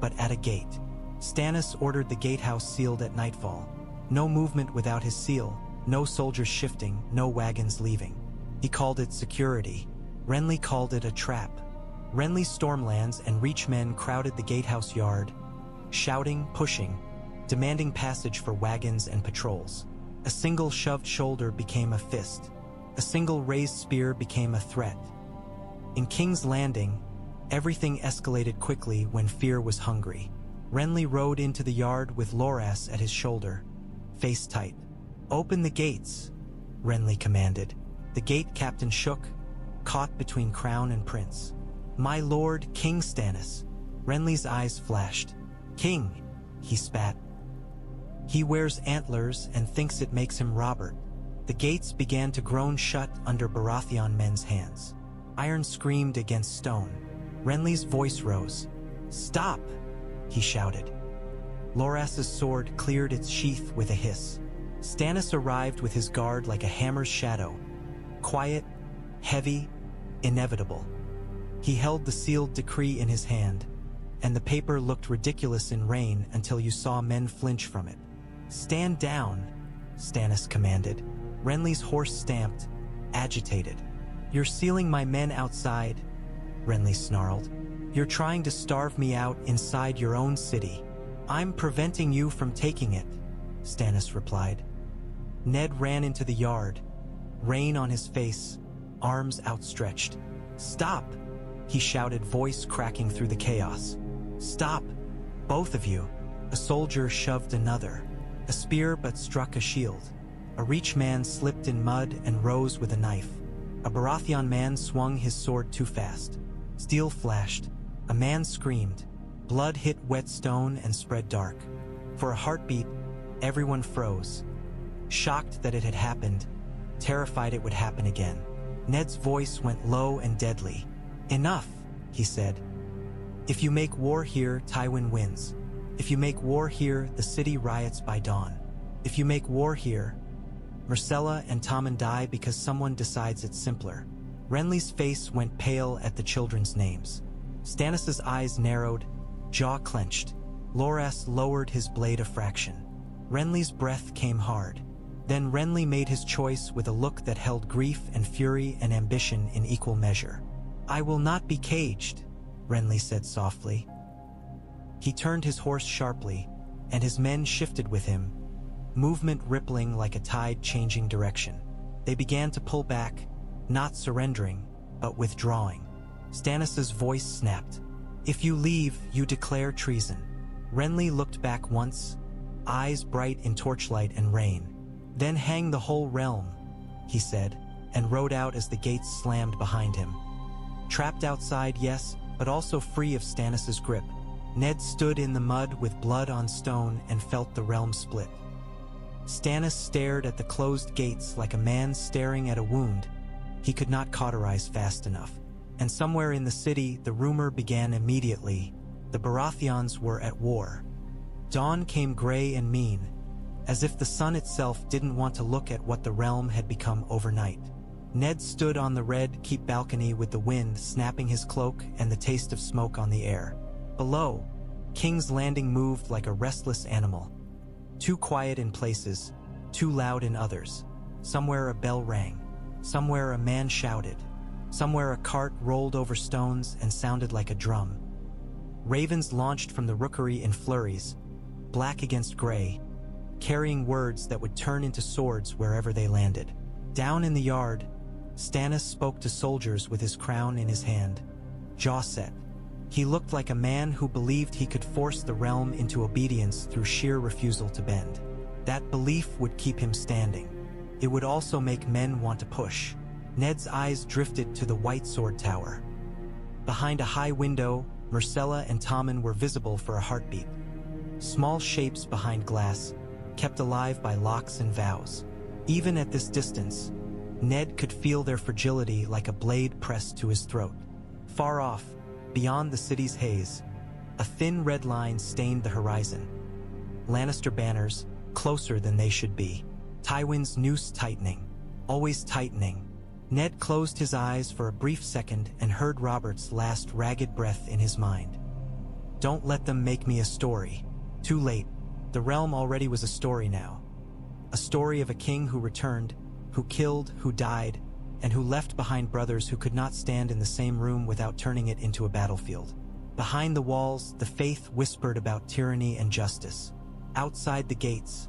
but at a gate. Stannis ordered the gatehouse sealed at nightfall. No movement without his seal, no soldiers shifting, no wagons leaving. He called it security. Renly called it a trap. Renly's Stormlands and Reachmen crowded the gatehouse yard, shouting, pushing, demanding passage for wagons and patrols. A single shoved shoulder became a fist. A single raised spear became a threat. In King's Landing, everything escalated quickly when fear was hungry. Renly rode into the yard with Loras at his shoulder, face tight. Open the gates, Renly commanded. The gate captain shook, caught between crown and prince. My lord, King Stannis. Renly's eyes flashed. King, he spat. He wears antlers and thinks it makes him Robert. The gates began to groan shut under Baratheon men's hands. Iron screamed against stone. Renly's voice rose. Stop, he shouted. Loras's sword cleared its sheath with a hiss. Stannis arrived with his guard like a hammer's shadow. Quiet, heavy, inevitable. He held the sealed decree in his hand, and the paper looked ridiculous in rain until you saw men flinch from it. Stand down, Stannis commanded. Renly's horse stamped, agitated. You're sealing my men outside, Renly snarled. You're trying to starve me out inside your own city. I'm preventing you from taking it, Stannis replied. Ned ran into the yard, rain on his face, arms outstretched. Stop, he shouted, voice cracking through the chaos. Stop, both of you. A soldier shoved another. A spear but struck a shield. A reach man slipped in mud and rose with a knife. A Baratheon man swung his sword too fast. Steel flashed. A man screamed. Blood hit wet stone and spread dark. For a heartbeat, everyone froze. Shocked that it had happened, terrified it would happen again. Ned's voice went low and deadly. "Enough," he said. "If you make war here, Tywin wins. If you make war here, the city riots by dawn. If you make war here, Myrcella and Tommen die because someone decides it's simpler." Renly's face went pale at the children's names. Stannis' eyes narrowed, jaw clenched. Loras lowered his blade a fraction. Renly's breath came hard. Then Renly made his choice with a look that held grief and fury and ambition in equal measure. "I will not be caged," Renly said softly. He turned his horse sharply, and his men shifted with him, movement rippling like a tide changing direction. They began to pull back, not surrendering, but withdrawing. Stannis' voice snapped. "If you leave, you declare treason." Renly looked back once, eyes bright in torchlight and rain. "Then hang the whole realm," he said, and rode out as the gates slammed behind him. Trapped outside, yes, but also free of Stannis' grip. Ned stood in the mud with blood on stone and felt the realm split. Stannis stared at the closed gates like a man staring at a wound he could not cauterize fast enough. And somewhere in the city, the rumor began immediately. The Baratheons were at war. Dawn came gray and mean, as if the sun itself didn't want to look at what the realm had become overnight. Ned stood on the red keep balcony with the wind snapping his cloak and the taste of smoke on the air. Below, King's Landing moved like a restless animal. Too quiet in places, too loud in others. Somewhere a bell rang. Somewhere a man shouted. Somewhere a cart rolled over stones and sounded like a drum. Ravens launched from the rookery in flurries, black against gray, carrying words that would turn into swords wherever they landed. Down in the yard, Stannis spoke to soldiers with his crown in his hand, jaw set. He looked like a man who believed he could force the realm into obedience through sheer refusal to bend. That belief would keep him standing. It would also make men want to push. Ned's eyes drifted to the White Sword Tower. Behind a high window, Myrcella and Tommen were visible for a heartbeat. Small shapes behind glass, kept alive by locks and vows. Even at this distance, Ned could feel their fragility like a blade pressed to his throat. Far off, beyond the city's haze, a thin red line stained the horizon. Lannister banners, closer than they should be. Tywin's noose tightening, always tightening. Ned closed his eyes for a brief second and heard Robert's last ragged breath in his mind. "Don't let them make me a story." Too late. The realm already was a story now. A story of a king who returned, who killed, who died, and who left behind brothers who could not stand in the same room without turning it into a battlefield. Behind the walls, the faith whispered about tyranny and justice. Outside the gates,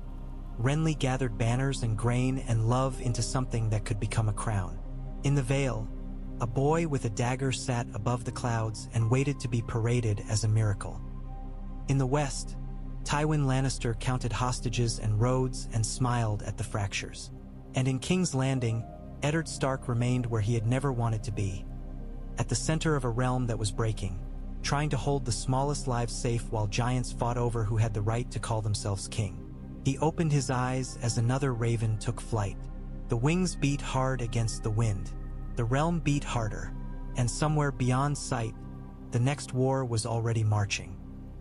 Renly gathered banners and grain and love into something that could become a crown. In the Vale, a boy with a dagger sat above the clouds and waited to be paraded as a miracle. In the west, Tywin Lannister counted hostages and roads and smiled at the fractures. And in King's Landing, Eddard Stark remained where he had never wanted to be, at the center of a realm that was breaking, trying to hold the smallest lives safe while giants fought over who had the right to call themselves king. He opened his eyes as another raven took flight. The wings beat hard against the wind. The realm beat harder, and somewhere beyond sight, the next war was already marching.